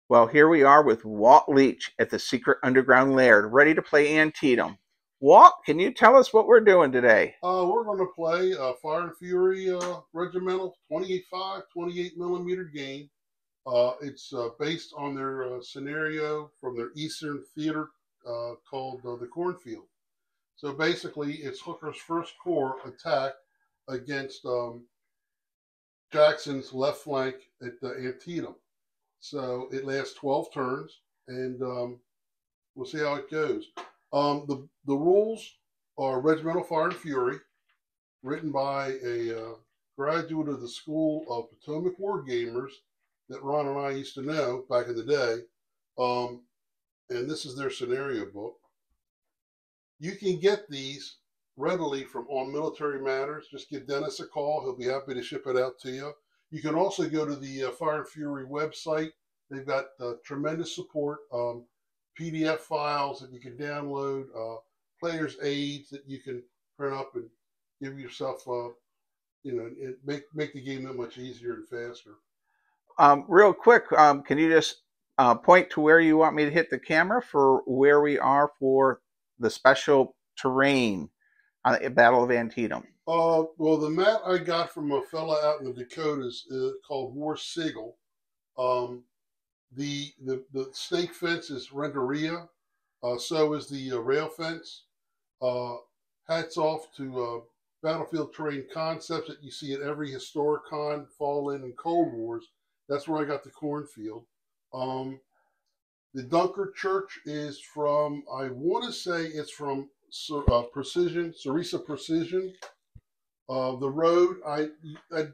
Well, here we are with Walt Leach at the secret underground lair, ready to play Antietam. Walt, can you tell us what we're doing today? We're going to play Fire and Fury regimental 28.5, 28 millimeter game. It's based on their scenario from their Eastern theater called the Cornfield. So basically, it's Hooker's First Corps attack against Jackson's left flank at Antietam. So it lasts 12 turns, and we'll see how it goes. The rules are Regimental Fire and Fury, written by a graduate of the School of Potomac War Gamers that Ron and I used to know back in the day. And this is their scenario book. You can get these readily from On Military Matters. Just give Dennis a call. He'll be happy to ship it out to you. You can also go to the Fire and Fury website. They've got tremendous support, PDF files that you can download, player's aids that you can print up and give yourself, make the game that much easier and faster. Real quick, can you just point to where you want me to hit the camera for where we are for the special terrain on the Battle of Antietam? Well, the map I got from a fella out in the Dakotas called War Sigil. The snake fence is Renteria. So is the rail fence. Hats off to Battlefield Terrain Concepts that you see at every Historicon, Fall In, and Cold Wars. That's where I got the Cornfield. The Dunker Church is from, I want to say it's from Precision, Sarisa Precision. The road, I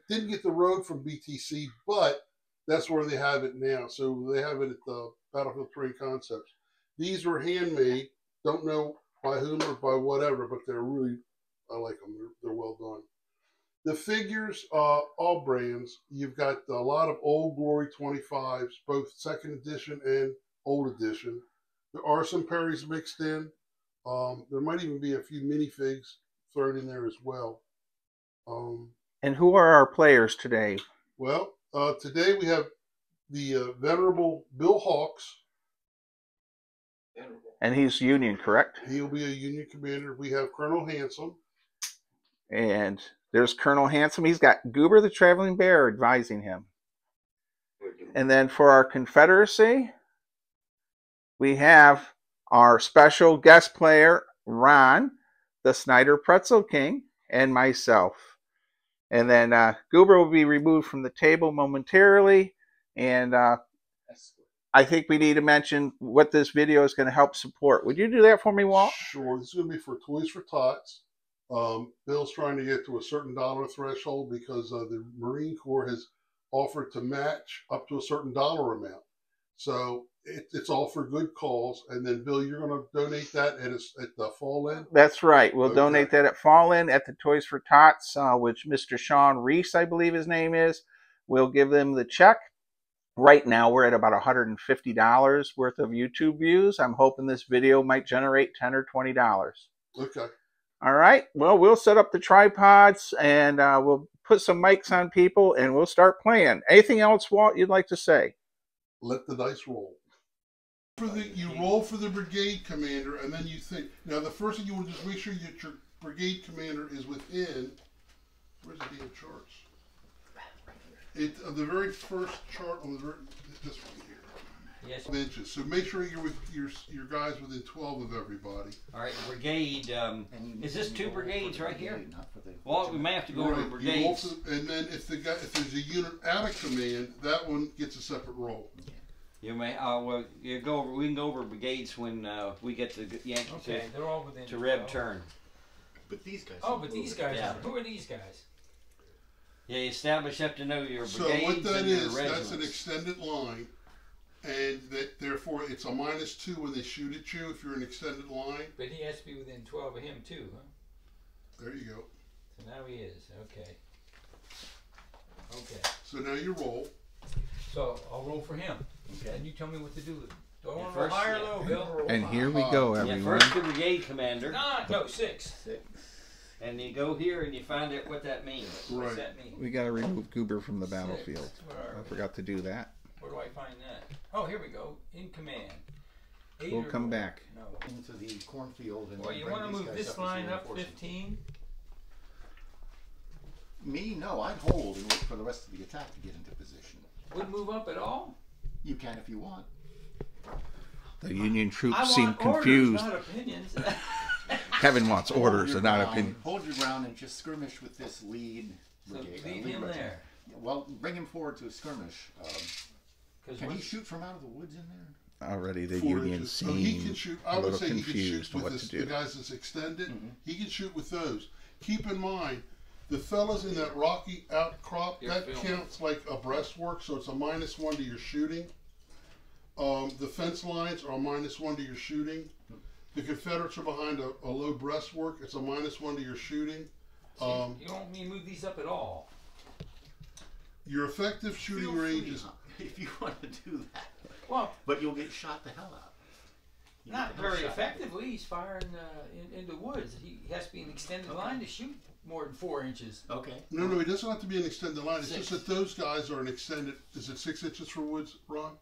didn't get the road from BTC, but that's where they have it now. So they have it at the Battlefield Terrain Concepts. These were handmade. Don't know by whom or by whatever, but they're really, I like them. They're well done. The figures, all brands. You've got a lot of Old Glory 25s, both second edition and old edition. There are some Perrys mixed in. There might even be a few minifigs thrown in there as well. And who are our players today? Well, today we have the venerable Bill Hawks. And he's Union, correct? He'll be a Union commander. We have Colonel Handsome. And there's Colonel Handsome. He's got Goober the Traveling Bear advising him. And then for our Confederacy, we have our special guest player, Ron, the Snyder Pretzel King, and myself. And then Goober will be removed from the table momentarily. And I think we need to mention what this video is going to help support. Would you do that for me, Walt? Sure. This is going to be for Toys for Tots. Bill's trying to get to a certain dollar threshold because the Marine Corps has offered to match up to a certain dollar amount. So it's all for good cause. And then, Bill, you're going to donate that at the Fall In? That's right. We'll donate that at Fall In at the Toys for Tots, which Mr. Sean Reese, I believe his name is. We'll give them the check. Right now, we're at about $150 worth of YouTube views. I'm hoping this video might generate $10 or $20. Okay. All right. Well, we'll set up the tripods, and we'll put some mics on people, and we'll start playing. Anything else, Walt, you'd like to say? Let the dice roll. You roll for the brigade commander, and then you think. Now, the first thing you want to just make sure that your brigade commander is within. Where's the damn charts? The very first chart on this one here. Yes. Inches. So make sure you're with your guys within 12 of everybody. All right, brigade. Is this two brigades right here? Well, we may have to go over brigades. And then if there's a unit out of command, that one gets a separate roll. You may. Well, we can go over brigades when we get to Yankee. Okay, they're all within to Rev turn. But these guys. Oh, but these guys. Yeah. Who are these guys? Yeah, you have to know your brigades. So what that and your is, regiments. that's an extended line, and that therefore it's a -2 when they shoot at you if you're an extended line. But he has to be within 12 of him too, huh? There you go. So now he is. Okay. Okay. So now you roll. So I'll roll for him. Okay. And you tell me what to do. Do I want to Yeah, roll high or first, low, Bill? And here we go, Yeah, everyone. first the brigade commander. 9. No, 6. And you go here and you find out what that means. What's Right. that mean? We got to remove Goober from the battlefield. Where are I we? forgot to do that. We're do I find that? Oh, here we go. In command. We'll come back. No. Into the cornfield and Well, you bring want to these move guys this as line up reinforcements. 15? Me? No, I'd hold and wait for the rest of the attack to get into position. Would move up at all? You can if you want. The Union I troops want seem orders, confused. not opinions. Kevin wants orders Hold and your not ground, opinion. Hold your ground and just skirmish with this lead So brigade. leave lead him regiment. there. Well, bring him forward to a skirmish. 'Cause Can he once- shoot from out of the woods in there? Already the 4 Union inches. So he seem can shoot. a I would little say he can shoot confused with what this, to the do. guys that's extended. He can shoot with those. Keep in mind, the fellas in that rocky outcrop, You're that filming. counts like a breastwork, so it's a -1 to your shooting. The fence lines are a -1 to your shooting. The Confederates are behind a low breastwork. It's a -1 to your shooting. See, you don't want me to move these up at all. Your effective shooting Feel range free, is huh, if you want to do that. Well, But you'll get shot the hell out. You'll not get the hell very shot. effectively. He's firing in the woods. He has to be an extended line to shoot more than 4 inches. Okay. no. He doesn't have to be an extended line. It's Six. just that those guys are an extended. Is it 6 inches for woods, Ron?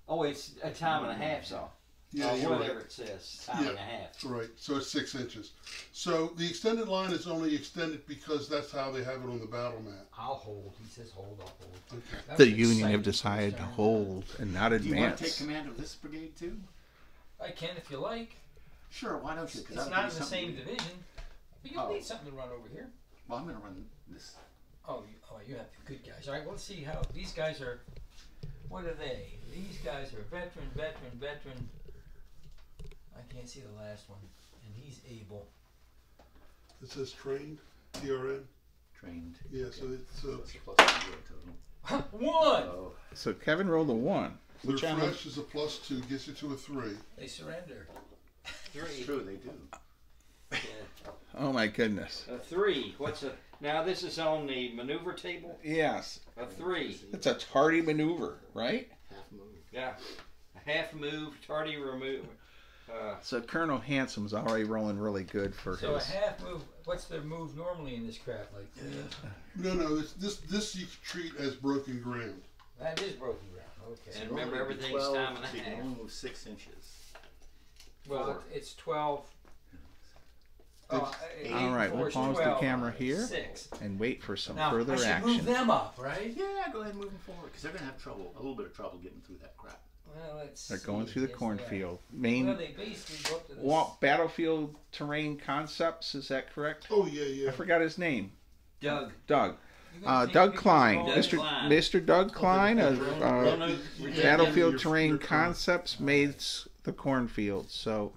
Oh, it's a time and a half, so. Yeah, you're right. whatever it says, time Yeah. and a half. Right, so it's 6 inches. So the extended line is only extended because that's how they have it on the battle map. I'll hold. He says hold, I'll hold. Okay. That The was Union exciting have decided to concern. hold and not Do you want to take advance. command of this brigade too? I can if you like. Sure, why don't you? 'Cause It's that'll not give in you the something same to- division. But you'll Oh. need something to run over here. Well, I'm going to run this. Oh, you have the good guys. All right, well, let's see how these guys are. What are they? These guys are veteran. I can't see the last one, and he's able. It says trained, TRN. Trained. Yeah, so it's So it's a +0 total. 1. Oh, So Kevin rolled a 1. their Which I fresh is a +2, gets you to a 3. They surrender. it's true, they do. Oh my goodness. A 3. What's a? Now this is on the maneuver table. Yes. A 3. It's a tardy maneuver, right? Half move. Yeah. A half move, tardy remove. So Colonel Hansom's already rolling really good for So a his. half move. What's the move normally in this crap? Like 3 inches? No, this you treat as broken ground. That is broken ground. Okay. And remember, Normally everything's 12, time and a so you can half. only move 6 inches. Well, Four. it's 12. All right, we'll pause the camera here 6. and wait for some Now further I should action. move them up, right? Yeah, go ahead and move them forward because they're going to have trouble, a little bit of trouble getting through that crap. Well, let's. They're going see. through the Yes, they are. cornfield. Well, Main they basically go up to this. Walt battlefield terrain concepts. Is that correct? Oh, yeah. I forgot his name. Doug. Doug. You gonna take Doug pictures Klein. of all Doug this? Klein. Mr. Doug Klein of Roanoke Battlefield your- Terrain your- Concepts made the cornfield. So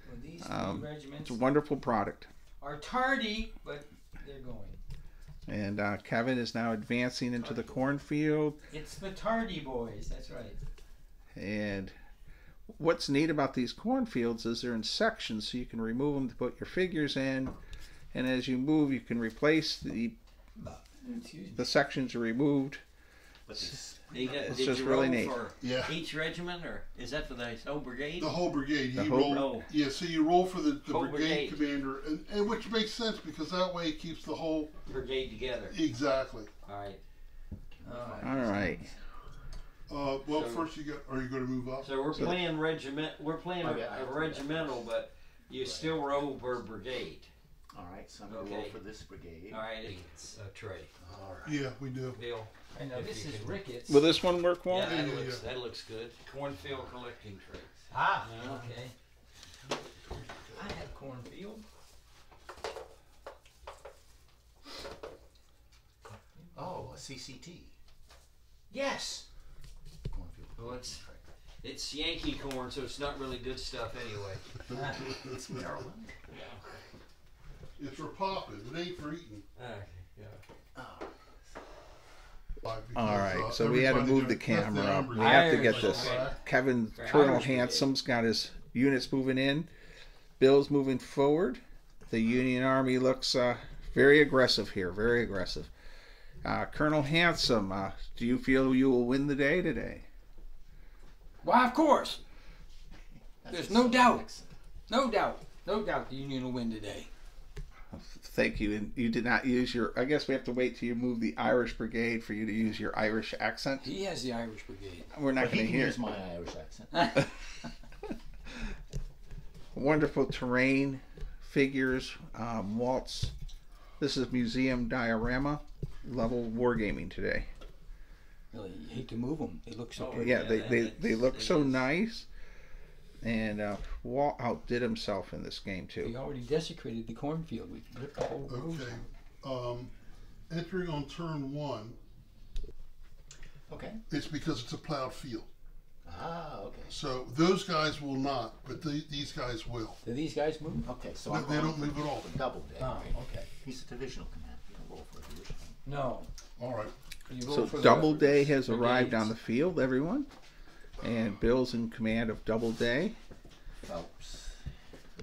Well, these regiments it's a wonderful product. are tardy, but they're going. And Kevin is now advancing into the cornfield. It's the tardy boys. That's right. And what's neat about these cornfields is they're in sections, so you can remove them to put your figures in. And as you move, you can replace Excuse me. the sections are removed. But this, It's Did just you really roll neat. for Yeah. each regiment, or is that for the whole brigade? The whole brigade. The You whole- roll. Oh. Yeah, so you roll for the Whole brigade brigade. commander, and which makes sense because that way it keeps the whole. Brigade together. Exactly. All right. All right. Well, So- first are you going to move up? So we're playing regiment. We're playing Oh, yeah, I a have to regimental, but you still roll per brigade. all right, so I'm going to roll Okay. for this brigade. All right. It's a tray. All right. Yeah, we do. Bill. I know If this you is can- Ricketts. Will this one work, Walt? Yeah, that Yeah, looks yeah. that looks good. Cornfield collecting trays. Ah, Yeah. okay. I have cornfield. Oh, a CCT. Yes. Cornfield. Well, it's Yankee corn, so it's not really good stuff anyway. It's Maryland. It's for popping. It ain't for eating. Okay, yeah. All right, so we had to move the camera up. We have to get this. Kevin, For Colonel Irish Brigade. Hansom's got his units moving in. Bill's moving forward. The Union Army looks very aggressive here, very aggressive. Colonel Hansom, do you feel you will win the day today? Why, of course. That's There's a no Southern doubt. accent. No doubt. No doubt the Union will win today. thank you. And you did not use your. I guess we have to wait till you move the Irish Brigade for you to use your Irish accent. He has the Irish Brigade. We're not But he going to can hear use my Irish accent. wonderful terrain figures. Walt's. This is museum diorama level wargaming today. Really, you hate to move them. They look so pretty. Yeah, they look so nice. And Walt outdid himself in this game He too. already desecrated the cornfield. We ripped the whole rows out. Okay. Entering on turn 1, Okay. it's because it's a plowed field. Ah, okay. So those guys will not, but these guys will. Do these guys move? Okay, so No, I'm they going don't move at all. for double day. Oh, okay. He's a divisional command. You can roll for a divisional. No. All right. You roll So for the Doubleday has arrived brigades. on the field, everyone. And Bill's in command of Doubleday. Phelps.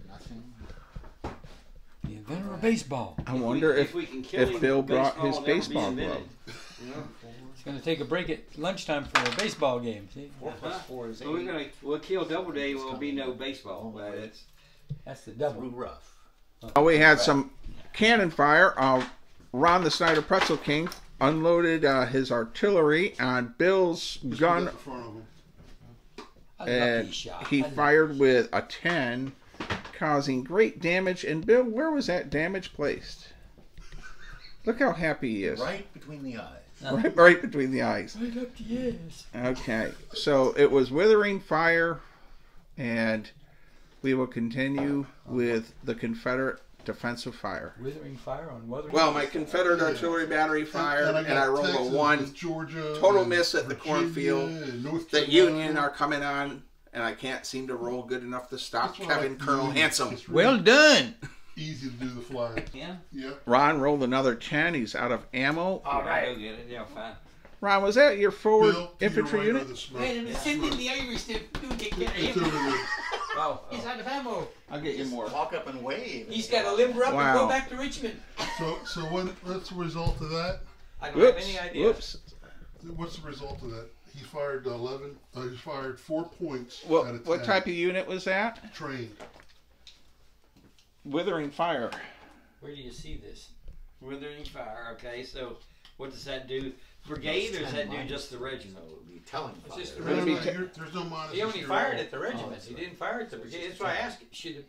Nothing. The inventor of baseball. I wonder if we can kill if him, Bill brought his will never be baseball invented. glove. You know? He's going to take a break at lunchtime for a baseball game. See? 4 plus 4 is 8. So we'll kill Doubleday. Will be no baseball, but it's That's the double. Through rough. Oh, we had some cannon fire. Ron the Snyder Pretzel King unloaded his artillery on Bill's Just gun, put that in front of them. A and lucky shot. he fired with a 10, causing great damage. And Bill, where was that damage placed? Look how happy he is. Right between the eyes. Right between the eyes. Right up the ass. Okay, so it was withering fire, and we will continue with the Confederate defensive fire. Withering fire on Wuthering. Well, my Confederate Yeah. artillery battery fired, and I got rolled a Texas 1. with Georgia, Total and miss at the Virginia, cornfield. and North The Carolina. Union are coming on, and I can't seem to roll good enough to stop That's why I Kevin like Colonel the- Handsome. It's really Well done. easy to do the flag. yeah. Yeah. Ron rolled another 10. He's out of ammo. All right, go get it. Yeah, fine. Ron, was that your forward Bill, to your infantry right unit? of the smoke. Wait a minute, send in the Irish to do get It's him. over there. Oh, He's out of ammo. I'll get you more. Walk up and wave. He's got to limber up and Wow. go back to Richmond. So what's the result of that? I don't have Whoops. any idea. Whoops. What's the result of that? He fired 11. He fired 4 points out What, of 10. what type of unit was that? Trained. Withering fire. Where do you see this? withering fire. Okay, so what does that do? Brigade, or does that do just the regiment? So it would be telling It's fire. just the No, no, regiment. there's no minus. He only fired at the regiment. that's He right. didn't fire at the brigade. That's why I asked. Should have,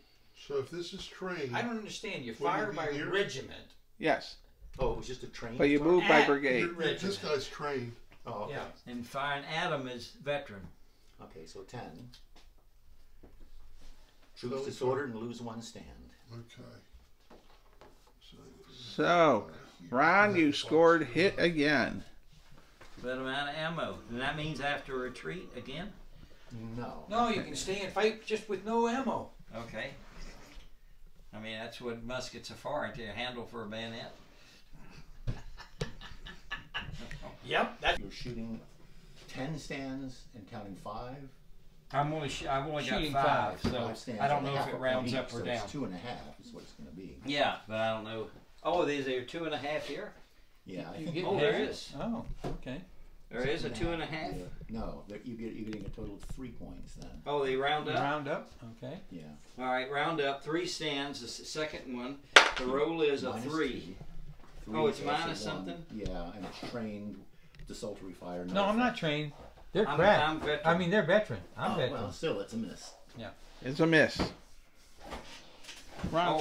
So if this is trained, I don't understand. You Wouldn't it fire be by here? regiment. Yes, Oh, it was just a train. but you fire? move by At- brigade. this regiment. guy's trained. Oh, okay. Yeah. And fire and Adam is veteran. Okay, so 10. So Troops it's disordered and lose 1 stand. Okay. So, Ron, you scored hit again. But amount of ammo. And that means after retreat again? No. No, you can stay and fight just with no ammo. Okay. I mean, that's what muskets are for, aren't they? A handle for a bayonet. Yep. That's You're shooting 10 stands and counting 5. I've only got Shooting 5, so 5 stands I don't and know a half if it a rounds point up each, or so down. It's 2.5 is what it's going to be. Yeah, but I don't know. Oh, there's a 2.5 here. Yeah, I You think. get Oh, there is. Oh, okay. There is a 2.5. Yeah. No, you're getting a total of 3 points then. Oh, they round up. Round up. Okay. Yeah. All right, round up. 3 stands. The second one. The roll is a Minus 3. 3, Oh, it's so that's a minus 1. something? Yeah, and it's trained desultory fire. No, I'm not trained. They're I'm crap. veteran. I mean, they're veteran. I'm Oh, veteran. well, still, it's a miss. It's a miss. Ron,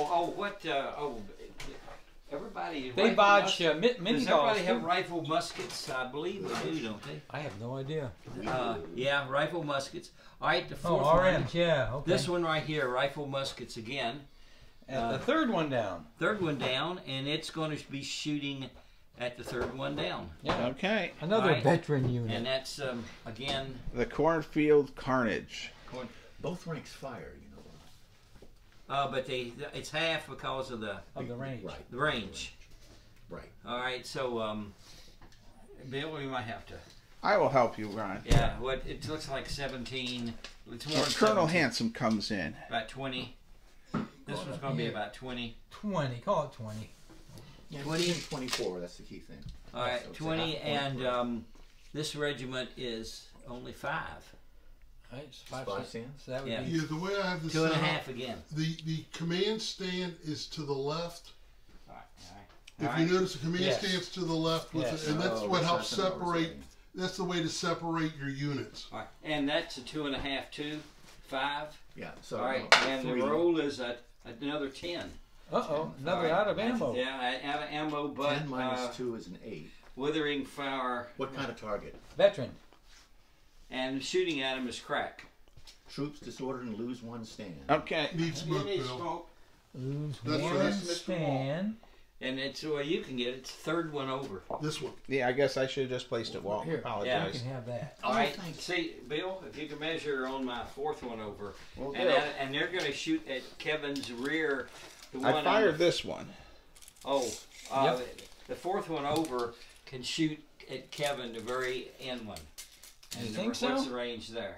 Everybody. They rifle bodge muskets. mini Does balls. everybody have too. rifle muskets? I believe they do, don't they? I have no idea. Yeah, rifle muskets. All right, the Oh, fourth one. RMs. Yeah. Okay. This one right here, rifle muskets again. And the third one down. Third one down, and it's going to be shooting at the third one down. Yeah. okay. Another Right. veteran unit. And that's, again, The cornfield carnage. Both ranks fire, you know. but it's half because of the of the range. Right. the range. Right. All right, so, Bill, we might have to. I will help you, Ron. Yeah, what it looks like 17. It's more than Colonel 17, Handsome comes in. about 20. This one's going to be about 20. 20. Call it 20. Yeah, 20. and 24, that's the key thing. All right, So it's 20, half a point and for- this regiment is only 5. Right, it's 5 cents. stands? So that would Yeah. be Yeah, the way I have this 2.5 set up, again. the command stand is to the left, If you notice, the command stance to the left with Yes. it, and that's what helps that's another separate. thing. That's the way to separate your units. All right. And that's a 2.5, 2, 5. Yeah. So All right. And the 3. roll is another 10. Uh-oh, another All right. out of ammo. Yeah, out of ammo, but 10 minus 2 is an 8. withering fire What kind of target? Veteran. and shooting at him is crack. Troops disordered and lose 1 stand. Okay. Need smoke, You need Bill. smoke. Lose That's one right. stand. And it's the way you can get it. It's the third one over. This one. Yeah, I guess I should have just placed it. Walt, Here, you apologize. can have that. All right. thanks. See, Bill, if you can measure on my 4th one over, Well, and they're going to shoot at Kevin's rear. The one I on fired the- this one. Oh, the 4th one over can shoot at Kevin, the very end one. You And think what's so? the range there?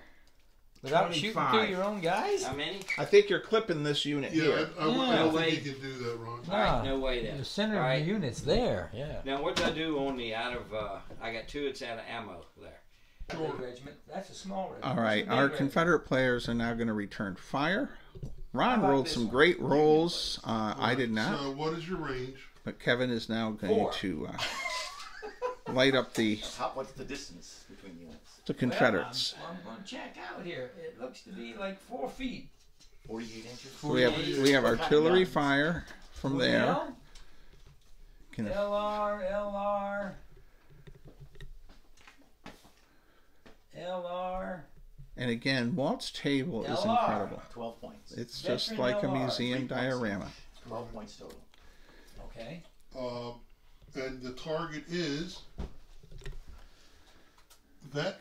Without shooting 25. through your own guys? How many? I think you're clipping this unit Yeah, here. I Yeah. don't No way. think you can do that, Ron. All right, no way then. The center All of right. the unit's there. Yeah. Now, what did I do on the out of? I got 2. It's out of ammo there. Big regiment. That's a small regiment. All right, That's a big our regiment. Confederate players are now going to return fire. Ron How about rolled this some one? great rolls. I did not, So, what is your range? but Kevin is now going 4. to light up the What's the distance between units? Confederates. Well, I'm going to check out here. It looks to be like 4 feet. 48 inches? So we have What kind of artillery guns? fire from there. Well, Can- LR. And again, Walt's table is LR. incredible. 12 points. It's just Veteran like a LR, museum 3 points. diorama. 12 points total. Okay. And the target is vet.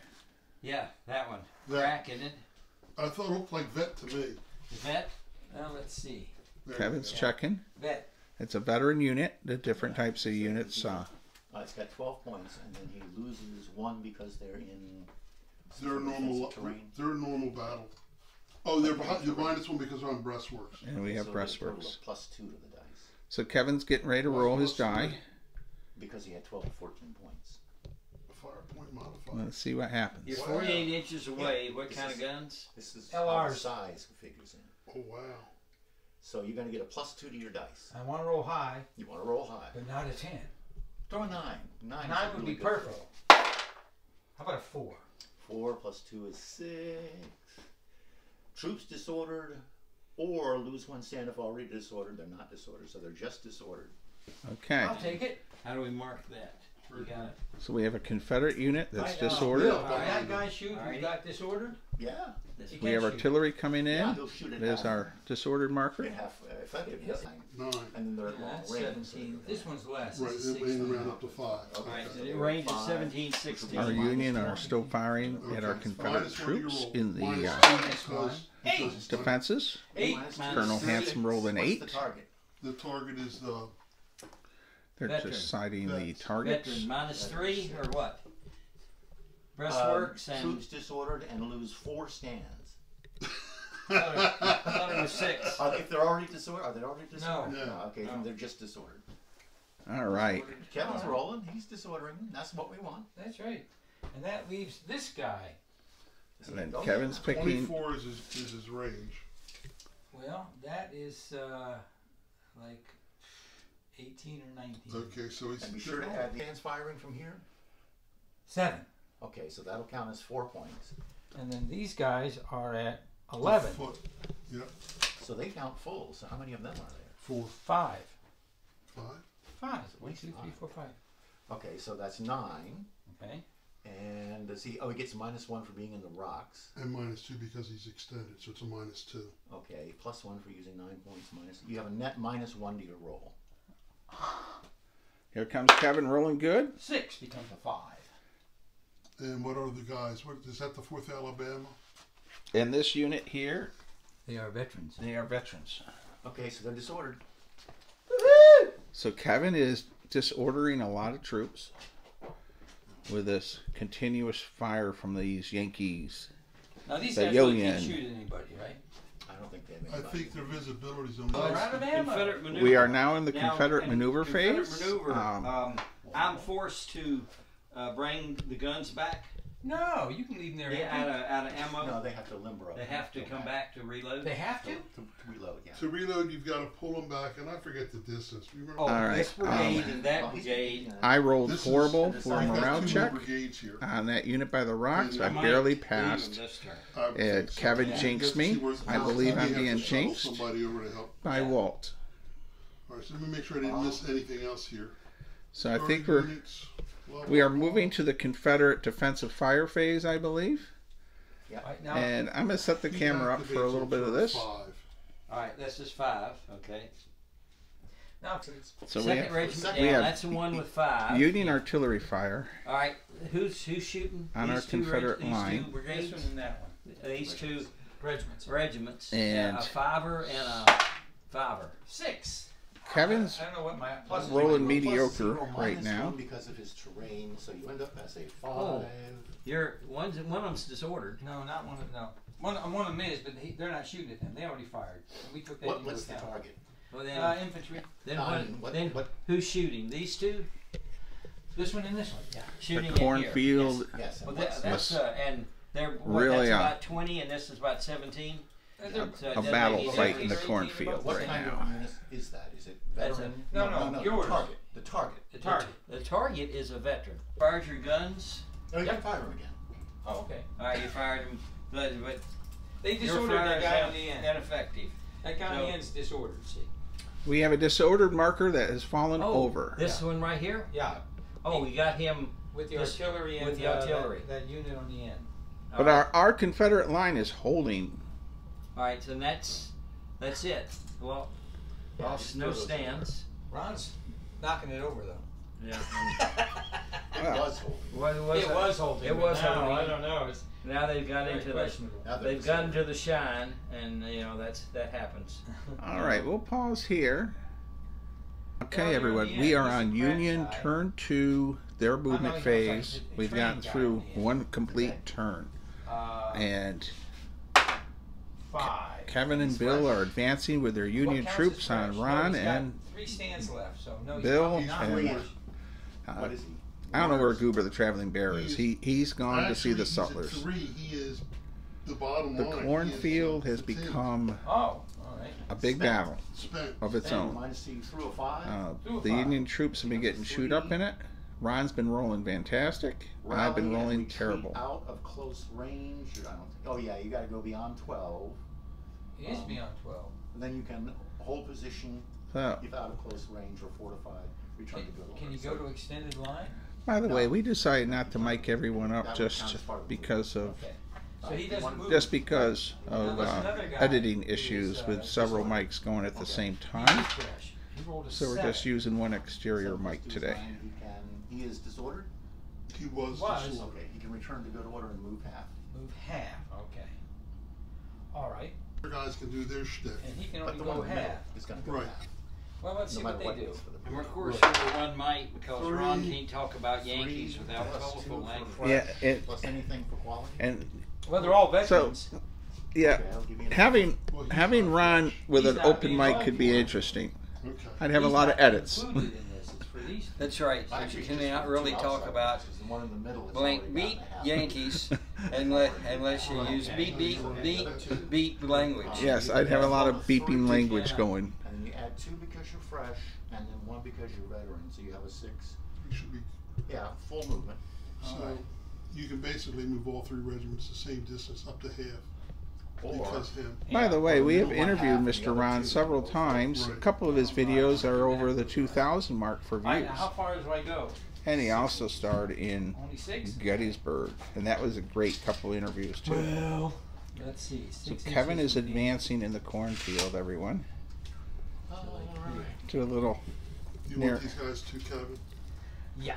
Yeah, that one. That- Crack in it. I thought it looked like vet to me. Vet. Now let's see. There Kevin's you go. checking. Vet. It's a veteran unit. The different types of units. It's got 12 points, and then he loses 1 because they're in They're normal. defensive terrain. They're in normal battle. Oh, they're behind. You're behind this one because they're on breastworks. And we have So they get a total breastworks. of +2 to the dice So Kevin's getting ready to roll his die. because he had 12 to 14 points. Fire point modifier. Let's see what happens. You're Wow. 48 inches away. What This kind of is- guns? This is how the LRs. size figures in. Oh wow. So you're going to get a +2 to your dice. I want to roll high, You want to roll high. but not a 10. Throw a 9. 9 is 9 a would really be good perfect. throw. How about a 4? 4 plus 2 is 6. Troops disordered or lose 1 stand if already disordered. They're not disordered, so they're just disordered. Okay. I'll take it. How do we mark that? You got it. So we have a Confederate unit that's Right now. disordered. Yeah. When that guy shoot who Alright. got disordered, Yeah. This he We have can't shoot. artillery coming Yeah, in. he'll shoot it There's half. our disordered marker. Get half effective. Yes. 9. And then they're at long That's range. 17. This one's less. Right. This is It may 16. round up to 5. All right, Okay. so the range is 17, 16. Our Minus Union are 20. still firing at our Okay. Confederate Minus 1 to your troops roll. in the Minus 2 because it's not- defenses. 8. Minus two. Colonel Three. Hanson rolled an What's 8. the target? The target is the They're Veteran. just citing the Veteran. targets. Veteran minus 3 or what? Breastworks and. Troops disordered and lose 4 stands. I thought it was 6. If they're already disordered, are they already disordered? No. No, okay, No. then they're just disordered. All right. Kevin's rolling. He's disordering. That's what we want. That's right. And that leaves this guy. And then Oh, Kevin's yeah. picking. 24 is his range. Well, that is like 18 or 19. Okay, so he's And be sure to add the hands firing from here. 7. Okay, so that'll count as 4 points. And then these guys are at 11. Foot. Yep. So they count full. So how many of them are there? 4, 5. 5. 5. At 1, least 2, 3, five. 4, 5. Okay, so that's 9. Okay. And let's see. Oh, he gets -1 for being in the rocks. And minus 2 because he's extended, so it's a minus 2. Okay, +1 for using 9 points. Minus. You have a net -1 to your roll. Here comes Kevin rolling good. 6 becomes a 5. And what are the guys? What is that? The 4th Alabama? And this unit here, They are veterans. they are veterans. Okay, so they're disordered. So Kevin is disordering a lot of troops with this continuous fire from these Yankees. Now these The guys really Yo-Yan. can't shoot anybody, right? I don't think they have I anybody. think their visibility's on Oh, they're out of ammo. Confederate maneuver. We are now in the Now, Confederate in maneuver Confederate phase. maneuver, I'm forced to bring the guns back. No, you can leave them there. They out of ammo. No, they have to limber up. They have to come back to reload. They have to? To reload, yeah. To reload, you've got to pull them back, and I forget the distance. Do you remember? Oh, All right, this brigade and that brigade. I rolled This is- horrible I've for a got morale 2 check brigades here. on that unit by the rocks. I Might barely Leave 'em passed. this turn. I would And think so. Kevin Yeah. jinxed me. See where- I believe may I'm have to being shuttle jinxed Somebody over to help. by Walt. All right, so let me make sure I didn't miss anything else here. So I think Guard units, we are moving to the Confederate defensive fire phase, I believe. Right now, And I'm gonna set the camera up for a little bit of this. 5. All right, this is 5. Okay. now So we Second have regiment we down. have That's the one with 5. Union artillery fire All right, who's shooting? on our These two Confederate these line. Two brigades? this one and that one. These 2 Regiments. And- a 5er and a 5er. 6. Kevin's I don't know what my Plus rolling plus mediocre 0 right minus now. 1 because of his terrain, so you end up as a 5. Oh. One of them's disordered. No, not one of no. One of them is, but they're not shooting at them. They already fired. And we took that into What's the account. target? Well, then, Infantry. then what- then what- who's shooting? These 2 This one and this one. Yeah. shooting the in here. cornfield. Yes. Well, And what's that's and they're Really that's on. about 20, and this is about 17. A battle fight in the cornfield what right kind now. of unit is that? Is it That's veteran? no, yours. The target. The target. The target is a veteran. Fired your guns. Oh, you can fire him again. Oh, okay. All right, you fired them, but They your disordered that fire guy is on the end. ineffective. That guy on the So- end's disordered. See. We have a disordered marker that has fallen Oh, over. this one right here. Yeah. Oh, we got him. With the This- artillery and with the artillery. that unit on the end. But our Confederate line is holding. All right, so that's it. Well, all just no throw those stands. Ron's knocking it over though. Yeah. It Well, was holding. It was holding. It was now, holding. I don't know. It's Now they've got very into the. questionable. Now that They've it's got over. into the shine, and that happens. all right, we'll pause here. Okay, Well, everyone, you're on the we end. are He's on a crack Union guy. turn 2, their not movement even phase. a We've trained gotten guy through on the end. one complete Okay. turn. And 5. Kevin and He's Bill fresh. are advancing with their What Union counts troops as fresh? on No, Ron he's got and 3 stands left, so no. Bill he's not and- fresh. What is he? I don't know where Goober the Traveling Bear is. He's gone to see the Actually, sutlers. he's at 3. He is the bottom The line. cornfield He is has fatigued. become Oh, all right. a big battle Spent. of its And own. minus you threw a 5. Through a The 5. Union troops have been getting chewed up in it. Ron's been rolling fantastic. And I've been Rally and rolling retreat terrible. Out of close range. I don't think. Oh yeah, you got to go beyond 12. He is beyond 12. And then you can hold position So, if out of close range or fortified. Return to good Can order. you go to extended line? by the way, we decided not to mic everyone up That would just count as part of the because of Okay. So he doesn't move. just because of Now, there's another guy editing who's, issues with several disordered. mics going at the Okay. same He's time. fresh. He rolled a So we're 7. just using one exterior So mic let's do today. nine. He is disordered. He was. Was. disordered. Okay, he can return to good order and move half. Move half. Okay. All right. Other guys can do their shtick. And he can But only the one go in the middle half. is going to go Right. half. Well, let's see No what matter they what it do. is for the And of group. course, Right. only one mic because Three. Ron can't talk about Yankees 3 without plus colorful 2 for language. fresh, Yeah, it- plus anything for quality. And Well, they're all veterans. yeah, Okay, I'll give you an having Well, he's having not Ron fresh. with He's an not open being mic loved could be for it. interesting. Okay. I'd have a He's lot not of edits. included in this. It's for these. That's right. But Actually, you just cannot the really two talk outside about boxes, the one in the middle is blank already beat gotten a half. Yankees unless you use beat language. Yes, I'd have a lot of beeping language going. And then you add 2 because you're fresh, and then 1 because you're veteran. So you have a 6. He should be. Yeah, full movement. So you can basically move all 3 regiments the same distance up to half. Or Because him. By the way, we have One interviewed half, the Mr. other Ron 2. several times. A couple of his videos are over the 2,000 mark for views. How far do I go? And he also starred in Only 6? Gettysburg, and that was a great couple interviews too. Well, let's see. So 6 Kevin inches is would be- advancing in the cornfield, everyone. Alright. To a little. You Near- want these guys too, Kevin? Yeah.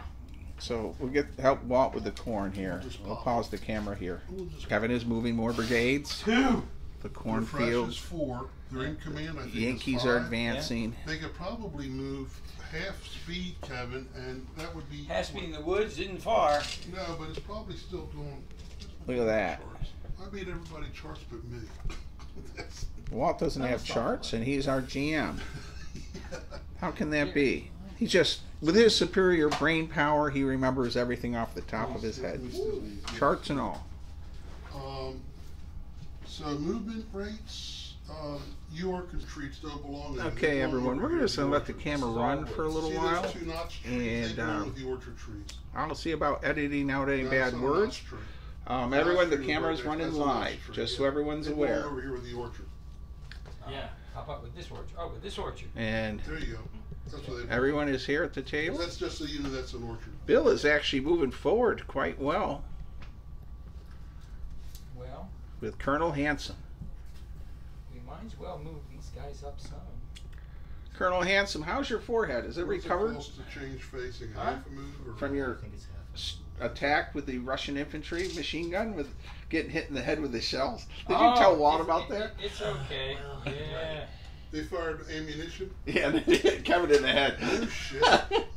So we'll get help Walt with the corn here. We'll pause the camera here. We'll just Kevin is moving more brigades. 2. The Fresh is cornfield. 4. They're in command. I think. Yankees is are 5. advancing. They could probably move half speed, Kevin, and that would be. Has to be in the woods, isn't far. No, but it's probably still doing. Look at that. I made everybody charts but me. That's- Walt doesn't have charts, and he's our GM. How can that be? He just, with his superior brain power, he remembers everything off the top of his head. Charts and all. So movement rates, York and treats don't belong in. Okay, everyone, we're just going to let the camera run for a little while. And I'll see about editing out any bad words. Everyone, the camera's running live, just so everyone's aware. Over here with the orchard. Yeah. How about with this orchard? Oh, with this orchard. And there you go. That's what they everyone is here at the table. That's just so you know that's an orchard. Bill is actually moving forward quite well. Well, with Colonel Hanson. We might as well move these guys up some. Colonel Hanson, how's your forehead? Is it recovered? To change facing, half a move or from your attack with the Russian infantry machine gun, with getting hit in the head with the shells? Did you tell Walt about that? It's okay. Yeah. They fired ammunition? Yeah, they hit Kevin in the head. Oh, shit.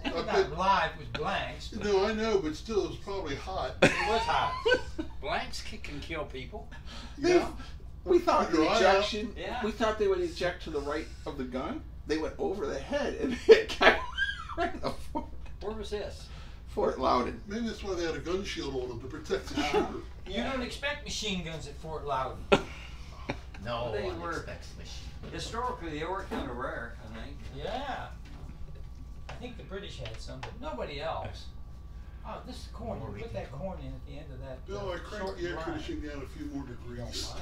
It was not live, it was blanks. No, I know, but still, it was probably hot. It was hot. Blanks can kill people. Yeah. We thought the ejection, yeah. We thought they would eject to the right of the gun. They went over the head and hit Kevin right in the foot. Where was this? Fort Loudon. Maybe that's why they had a gun shield on them, to protect the shooter. You don't expect machine guns at Fort Loudon. No, They one were- expects machine. Historically, they were kind of rare, I think. Yeah. I think the British had some, but nobody else. Oh, this is corn. You put that corn in at the end of that. Bill, I cranked the air conditioning down a few more degrees.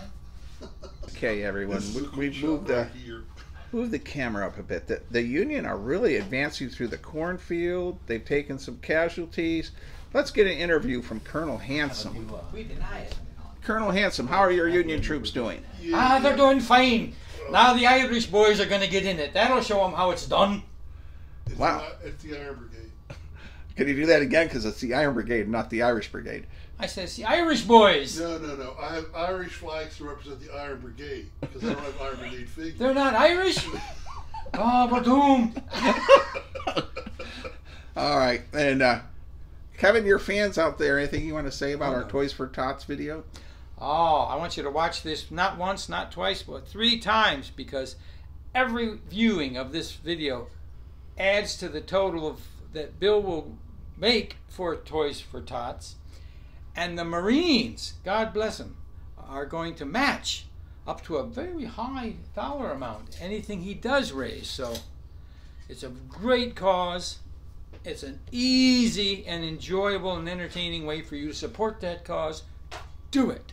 Okay, everyone, we've moved the camera up a bit. The Union are really advancing through the cornfield. They've taken some casualties. Let's get an interview from Colonel Hanson. We deny it. Colonel Hanson, how are your Union troops doing? They're doing fine. Now the Irish boys are going to get in it. That'll show them how it's done. Wow. It's the Iron Brigade. Can you do that again? Because it's the Iron Brigade, not the Irish Brigade. I said, it's the Irish boys. No. I have Irish flags to represent the Iron Brigade, because I don't have Iron Brigade figures. They're not Irish? Oh, we're doomed. All right. And Kevin, your fans out there, anything you want to say about our Toys for Tots video? Oh, I want you to watch this not once, not twice, but 3 times, because every viewing of this video adds to the total of that Bill will make for Toys for Tots. And the Marines, God bless them, are going to match up to a very high dollar amount anything he does raise. So it's a great cause. It's an easy and enjoyable and entertaining way for you to support that cause. Do it.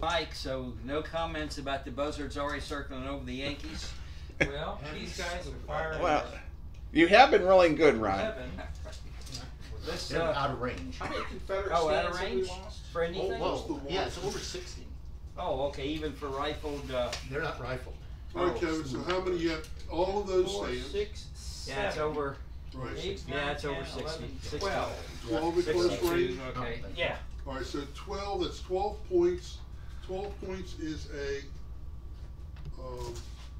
Mike, so no comments about the buzzards already circling over the Yankees? Well, these guys are firing. Well, you have been rolling good, Ron. This, They're out of range. How many Confederate out of stands have we range lost? for anything? Whoa. Yeah, it's over 60. Oh, okay, even for rifled. They're not rifled. All right, Kevin, so how many you have? All of those 4, stands? 6, 7. Yeah, it's over. Right. 8, Yeah, it's 9, over 10, 60. 11, 60. 12. 12 at close 62, range? okay. Yeah. All right, so 12, that's 12 points. 12 points is a,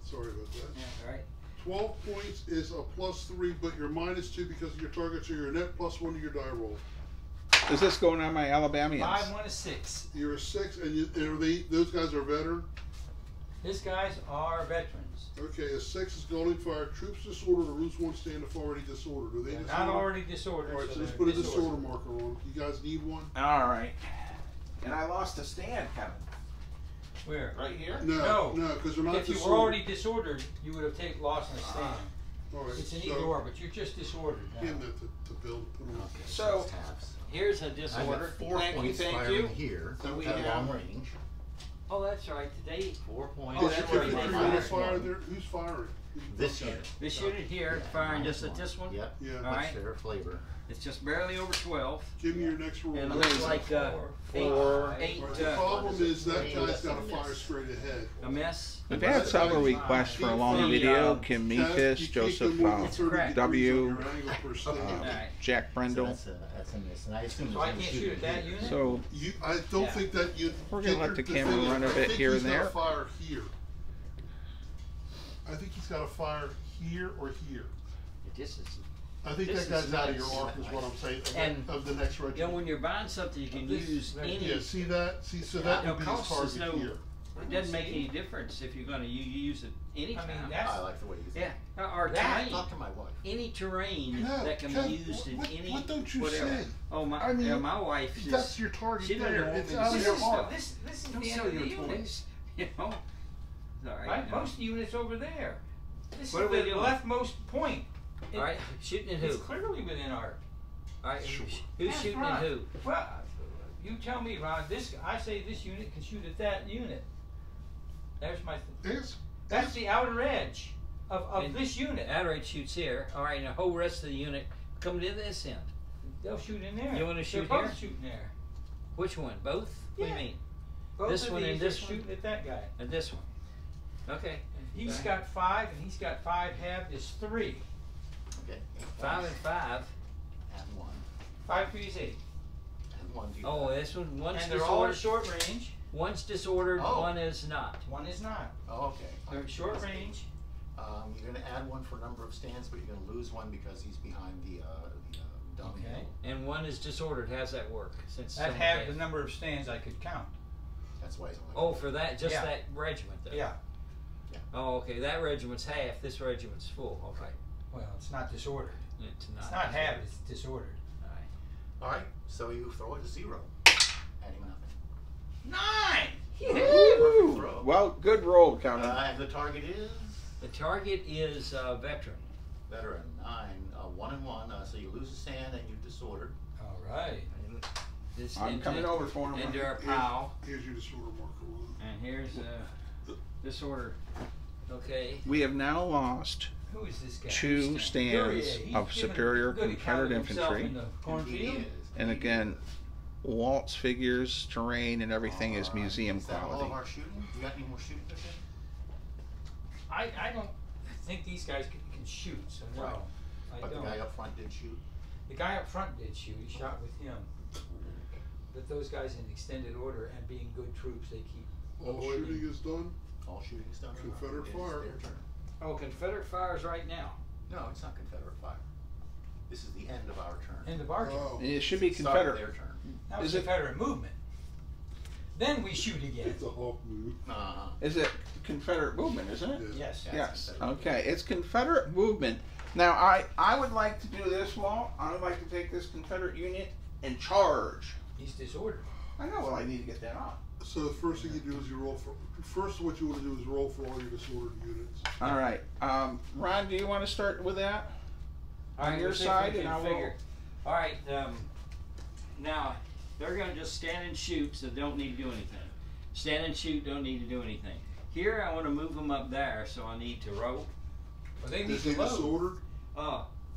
sorry about that. Yeah, right. 12 points is a +3, but you're -2 because of your target, so you're a net +1 to your die roll. Is this going on my Alabamians? 5, 1 is 6. You're a 6, and those guys are veteran? These guys are veterans. Okay, a 6 is going fire. Troops disordered or lose one stand if already disordered. Are they They're disordered? not already disordered. All right, so let's they're put a disordered. disorder marker on. You guys need one? All right. And I lost a stand, Kevin. Where? Right here? No, No. because they're not If you disordered. were already disordered, you would have lost a stand. All right, It's an so either or, but you're just disordered now. give that to Bill to put on. So, Here's a I disorder. got 4 Thank you, points thank firing you. here So we at have- long range. Oh, that's right. Today, 4 points. Oh, Is that's your right. infantry They gonna fired fire one. there? Who's firing? This unit. this unit here firing just at Minus this one. Yep. Yeah. All Much right. better flavor. It's just barely over 12. Give me your next roll. And it All looks like 8, right, the problem is that guy's got to fire straight ahead. a mess. we've had several requests for a long video. Kim Meekus, Joseph W, All right. Jack So Brendel. that's a miss. And I assume So I can't shoot at that unit? So, I don't think that you. We're gonna let the camera run a bit here and there. I think he's got to fire here. I think he's got to fire here or here. This is, I think This that guy's is out of nice. your arc, is what I'm saying. And, Of the next you know, regiment. when you're buying something, you can use any. Yeah, see that? See, so that No would be his cost is target no- here. It doesn't make any difference if you're going to use it anytime. I mean, that's I like the way you think. yeah, or That- terrain. Talk to my wife. Any terrain No, that can Kev, be used in what- any what don't you whatever. say? Oh my! I mean, yeah, my wife That's just your target she doesn't there. want It's me to out of see your stuff. heart. this is don't the end sell of the your unit. toys. You know. Sorry. Right, most units over there. This What is are we the doing? leftmost point. All right, shooting at who? It's clearly within our. All right, Sure. who's That's shooting right. at who? Well, you tell me, Ron. I say this unit can shoot at that unit. There's my. Yes. That's the outer edge of And this unit. Outright shoots here. All right, and the whole rest of the unit come to this end. They'll shoot in there. You wanna shoot They're here? both shooting there. Which one? Both? What do Yeah. you mean? Both This of one and these this are one? shooting at that guy. And this one. Okay. He's Right. got 5, and he's got 5 halved is 3. Okay. 5 and 5. And 1. 5 3 is 8. And 1. Oh, this one. One's And they're all at disordered. short range. One's disordered. Oh. One is not. One is not. Oh, okay. They're at short range. You're going to add 1 for number of stands, but you're going to lose 1 because he's behind the dummy Okay. hill. And one is disordered. How's that work? Since That some halved okay. the number of stands I could count. That's why he's only. Oh, for that, just Yeah. that regiment, though. Yeah. Oh, okay. That regiment's half. This regiment's full. Okay. Well, it's not disordered. It's not. It's not halved. It's disordered. All right. All right. So you throw it to 0. Adding nothing. 9. Perfect throw. Well, good roll, Kevin. And the target is The target is veteran. veteran 9. 1 and 1. So you lose a stand and you're disordered. All right. This I'm into- coming over for him. Into our pile. Here's your disorder marker one. And here's disorder. Okay. We have now lost Who is this guy? 2 stands He's of giving superior good account Confederate of himself infantry. in the Indeed cornfield. he is. And Indeed he again, is. Walt's figures, terrain, and everything is All right. museum Is that all quality. of our shooting? You got any more shooting to do? I don't think these guys can shoot, so no. Right. I But don't. the guy up front did shoot. The guy up front did shoot. He shot with him. But those guys in extended order and being good troops, they keep All avoiding. shooting is done. All shooting is done. Confederate It is fire. their turn. Oh, Confederate fires right now. No, it's not Confederate fire. This is the end of our turn. End of our turn. Oh, It should be Start of Confederate. their turn. Now Is it's it- Confederate movement. Then we shoot again. it's a hawk move. Uh-huh. Is it Confederate movement, isn't it? Yes. Yeah. Yes. Confederate. Okay. It's Confederate movement. Now, I would like to do this, Walt. I would like to take this Confederate unit and charge. He's disordered. I know. Well, I need to get that on. So the first thing you do is you roll for. First, what you want to do is roll for all your disordered units. All right. Ron, do you want to start with that? On your let's see if side, we and can I'll figure. roll. All right. Now they're going to just stand and shoot, so don't need to do anything. Stand and shoot, don't need to do anything. Here, I want to move them up there, so I need to roll. Well, they need Is to he load. disordered?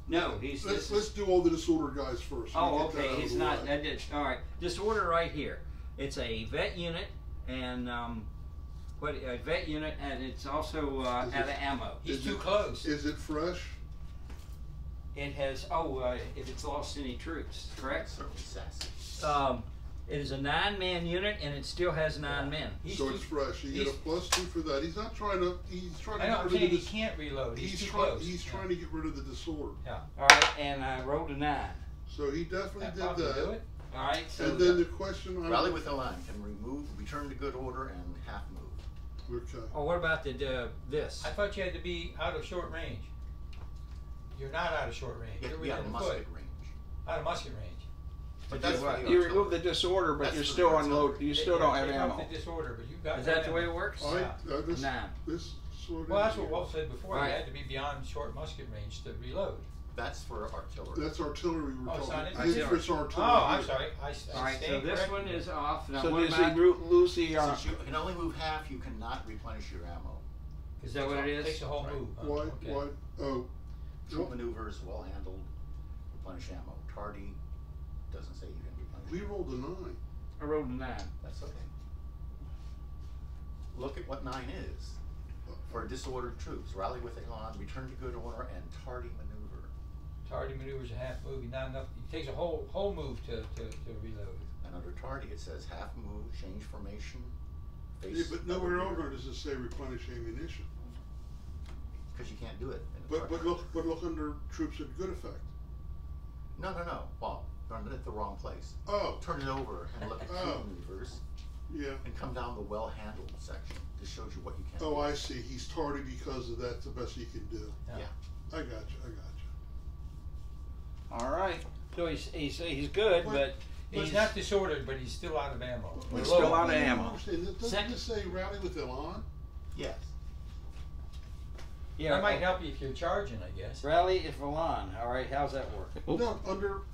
No, he's. Let's This is, do all the disordered guys first. so we oh, get that okay. out of He's the not. way. That did. All right. Disorder right here. It's a vet unit, and a vet unit, and it's also out of ammo. He's Is too it- close. Is it fresh? It has. If it's lost any troops, correct? Certainly sassy. It is a 9-man unit, and it still has 9 men. He's So too, it's fresh. You get a he's- +2 for that. He's not trying to. He's trying to I know. get I'm rid saying of he this. can't reload. He's too trying. close. He's Yeah. trying to get rid of the disorder. Yeah. All right, and I rolled a 9. So he definitely That did probably that. do it. All right, so And then the question. Rally with the line can return to good order and half move. Okay. oh, what about this? I thought you had to be out of short range. You're not out of short range. You have You're to be out of within musket foot. range. Out of musket range. But that's what? for the You artillery. remove the disorder, but That's you're for the still artillery. unloaded. You still don't have Take off ammo. the disorder, but you've got. Is that the way ammo. it works? All right. This. 9. This sort of. Well, that's what Walt said before. All You right. had to be beyond short musket range to reload. That's for artillery. That's artillery we're Oh, it's talking. not Infantry's Oh, artillery. I'm sorry. I All right, so stand this corrected. one is off. Now, So what does about? he lose the? Since you can only move half, you cannot replenish your ammo. Is that what it is? Takes a whole Right. move. huh? Why? Okay. Why? Oh. Troop Well, maneuvers, well handled, replenish ammo. Tardy, doesn't say you can replenish. we rolled a 9. I rolled a 9. That's okay. Look at what 9 is. For disordered troops, rally with elan, return to good order, and tardy maneuver. Tardy maneuvers a half move. Not enough. It takes a whole move to reload. And under tardy, it says half move, change formation, face. Yeah, but nowhere over does it say replenish ammunition. Because you can't do it. In a But tardy. look under troops at good effect. No. Well, done it at the wrong place. Oh. Turn it over and look at Oh. troop maneuvers. Yeah. and come down the well-handled section. This shows you what you can Oh, do. I see. He's tardy because of that's the best he can do. Yeah. I got you. I got you. All right. So he's good, but he's not disordered, but he's still out of ammo. We're still out of I don't ammo. understand. Doesn't Second. this say rally with Elan? Yes. Yeah, That might help you if you're charging, I guess. Rally if Elan. All right, how's that work? No,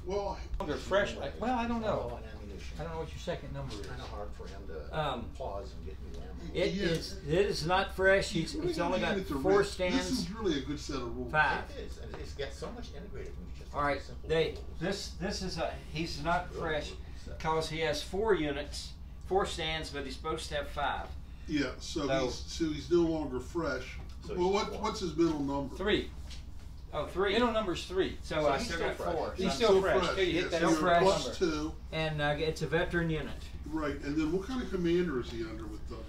well, Under fresh, well, I don't know. Ammo and ammunition. I don't know what your second number is. It's kind of hard for him to pause and get new ammo. It is not fresh. It's only got 4 This stands. is really a good set of rules. 5. It is, and it's got so much integrated in just All right, simple this rules. is he's not fresh because he has 4 units, 4 stands, but he's supposed to have 5. Yeah, so he's no longer fresh. So Well, he's just what's his middle number? 3. Oh, 3. Middle number's 3. So So I he's still still got fresh. 4. He's So still fresh. Till you hit yeah, that so no you're fresh plus number. 2. and it's a veteran unit Right, and then what kind of commander is he under with Douglas?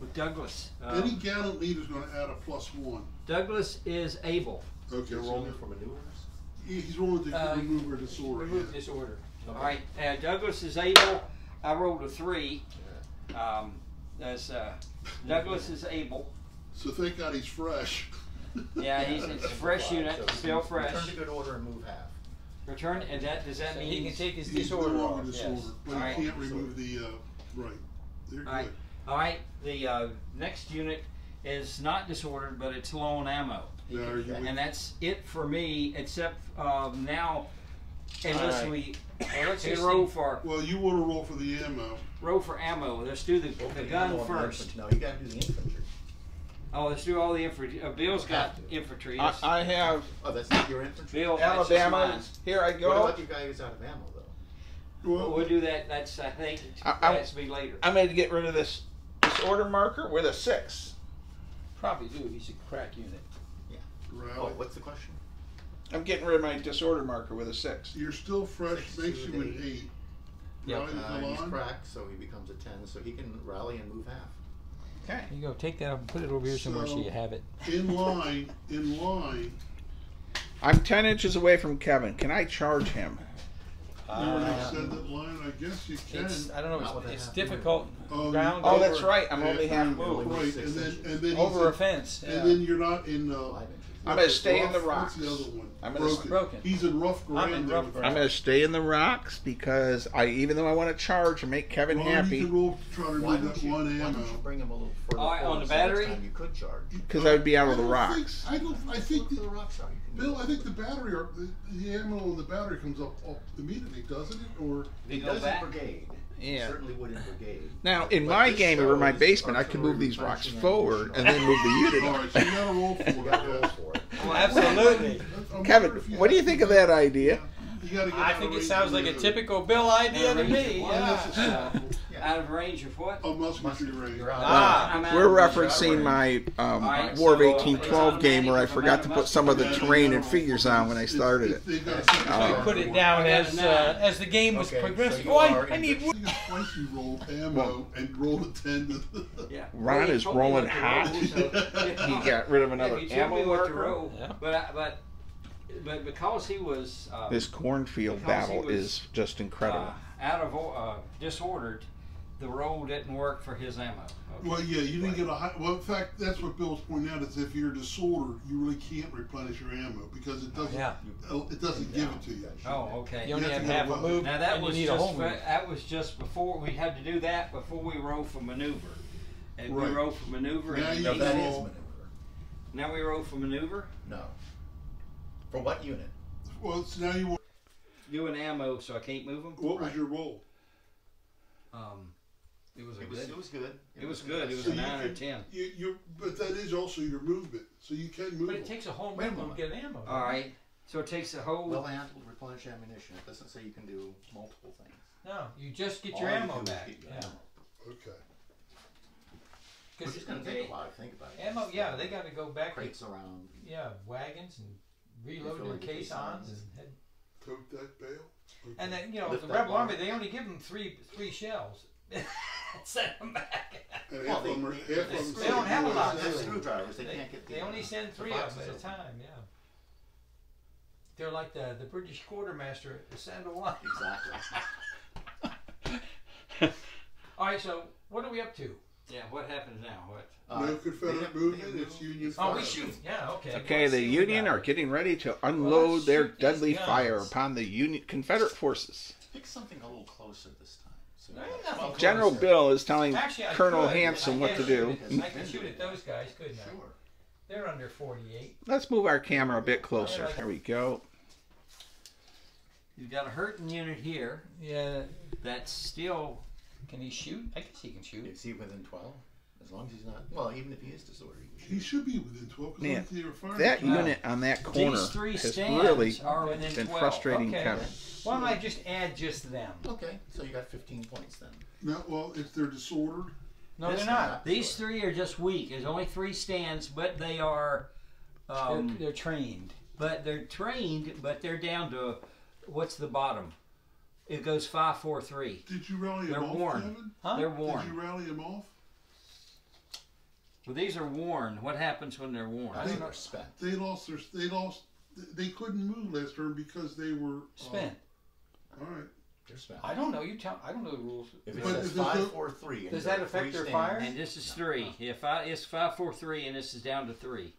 with Douglas. Any gallant leader is going to add a +1. Douglas is able. Okay, You're so rolling for maneuvers? he's rolling to remove or disorder. Remove disorder. All right, Douglas is able. I rolled a 3. Douglas is able. So thank God he's fresh. Yeah, it's a fresh unit, So still fresh. Return to good order and move half. Return, and does that So mean he can take his He's no disorder longer off. disordered, Yes. but Alright. he can't remove the right. They're good. Alright. All right, the next unit is not disordered, but it's low on ammo, Now, are you and that's it for me. Except now, unless Alright. we Let's can just roll see. for you want to roll for the ammo. ammo. Let's do the gun first. No, you gotta do the infantry. Oh, let's do all the infantry. Bill's got infantry. Yes. I have Oh, that's not your infantry? Bill, that's just Alabama. mine. Here I What go. about you guys out of ammo, though? We'll do that. That's I think I- that's be later. I made to get rid of this disorder marker with a 6. Probably do. He's a crack unit. Rally. Oh, what's the question? I'm getting rid of my disorder marker with a 6. You're still fresh, 6 makes to you an 8. 8. Yep. Rally with He's Elan. cracked, so he becomes a 10, so he can rally and move half. Okay. Here you go. Take that up and put it over here somewhere so you have it. In line. I'm 10 inches away from Kevin. Can I charge him? Never an extended line. I guess you can. I don't know. Not with a It's half difficult. Oh, Ground Oh, over, that's right. I'm only half Right, moved. and 6 then he's over a in- fence. Yeah. And then you're not in. 5 inches. I'm gonna stay in the What's rocks. the other one? I'm gonna broken. He's in rough ground. I'm in there rough with- ground. I'm going to stay in the rocks because even though I want to charge and make Kevin Ron, happy, You can roll to try to Why remove don't that you, one why don't you ammo. bring him a little further All right, on forward the so next battery? time you could charge. because I would be out of the I don't rocks. think Look where the rocks are. You can Bill, move I think the battery, the ammo in the battery comes up immediately, doesn't it? Or We He go does back. in brigade. Yeah. Certainly would in brigade. Now, in But my this game over my shows basement, I could artillery move these rocks replenishing forward ammunition. and then move the unit all up. right, so you gotta roll for You gotta roll it. for it. Absolutely. I'm Kevin, wondering if what do you think of that idea? You gotta get I out think of it range sounds of like a the- typical Bill idea to me. Well, that's Yeah. historical. Out of range of what? Oh, musketry range. You're out. Ah. I'm out We're of range. referencing my Alright, War of so, 1812 game where I automatic forgot to put some of the Yeah, terrain and no, figures on when I started it. They've got a So So you Oh. put it down I got as the game was Okay, so progressing. you Oh, are I in need good wood. I think it's twice you rolled ammo and rolled a 10 to Yeah. Ron Well, he is told me rolling what to hot. roll, so- He got rid of another He told me ammo what to marker. roll, Yeah. but because he was This cornfield Because he battle was, is just incredible. out of disordered, the roll didn't work for his ammo. Okay. Well, yeah, you didn't get a high. Well, in fact, that's what Bill's pointing out is if you're disordered, you really can't replenish your ammo because it doesn't. Yeah. It doesn't give it to you. Oh, okay. You only You have have to half go a well. move, Now that and you was need a whole move. that was just before we had to do that before we roll for maneuver, and we Right. roll for maneuver. Now and you No, he- that is roll. maneuver. now we roll for maneuver. No. For what unit? Well, so now you. Doing ammo, so I can't move them. What was Right. your roll? It was It was good. It was good. It was So a you 9 or can- 10. But that is also your movement, so you can move. But it them. takes a whole Wait a move to moment. get ammo. All right. So it takes a whole. Well handled, replenish ammunition. It doesn't say you can do multiple things. No, you just get your All you ammo do is back. get your Yeah. ammo. Okay. Which is going to take a while to think about it. Ammo, yeah, they got to go back. Crates around. Yeah, wagons and reload Refill their the caissons caissons. and Tote that bale. Okay. And then, you know, Lift the that Rebel bar. Army, they only give them three shells. Send them back. And Well, half of them are- half of them they don't have a lot. They're screwdrivers. They can't get the. They only send the 3 of boxes them at a open. time, yeah. They're like the British quartermaster at the Sandal Line. Exactly. All right, so what are we up to? Yeah, what happens now? What? No Confederate movement. It's Union Oh, fire. we shoot. Yeah, okay. Okay, Let's the see what we Union got. are getting ready to let's unload their shoot these deadly guns. fire upon the Union Confederate forces. Pick something a little closer this time. So There ain't nothing close. General Bill is telling Actually, I Colonel could. Hanson I what can't to shoot do. it. I can shoot at those guys, couldn't I? Sure. They're under 48. Let's move our camera a bit closer. There we go. You've got a hurting unit here. Yeah. That's still. Can he shoot? I guess he can shoot. Is he within 12? As long as he's not. Well, even if he is disordered, he can He shoot. should be within 12. Man, They were firing that at you. unit on that corner These three has stands really are within been 12. frustrating Okay. Kevin. Why don't I just add just them? Okay, so you got 15 points then. No, well, if they're disordered, No, This they're one, not. These three are just weak. There's only 3 stands, but they are. They're trained. But they're trained, but they're down to what's the bottom? It goes 5, 4, 3. did you rally They're them off, worn. Kevin? Huh? They're Did worn. you rally them off? Well, these are worn. What happens when they're worn? I don't know. They're spent. They couldn't move last turn because they were Spent. All right. They're spent. I don't know. You tell. I don't know the rules. If it But says if there's 5, no- 4, 3. and Does you that got affect 3 their stands- fire? And this is 3. It's 5, 4, 3, and this is down to 3.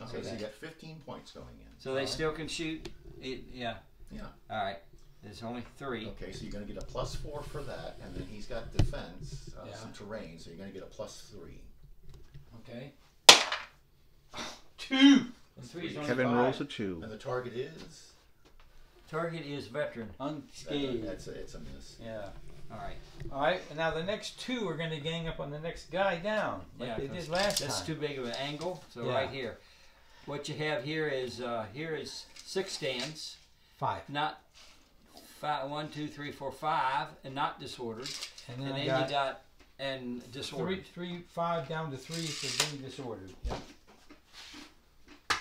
Okay, so you got 15 points going in. So they still can shoot. It, yeah. Yeah. All right. There's only 3. Okay, so you're going to get a +4 for that, and then he's got defense, Yeah. some terrain, so you're going to get a +3. Okay. 2. And 3 is only Kevin 5. rolls a 2. And the target is? Target is veteran. Unscathed. It's a miss. Yeah. All right. All right. And now the next 2 are going to gang up on the next guy down, like they did last That's time. too big of an angle. So Yeah. right here, what you have here is 6 stands, 5. not 5, 1, 2, 3, 4, 5, and not disordered. And And then then I you got and disordered. 5 down to 3 for being disordered. Yep. Okay.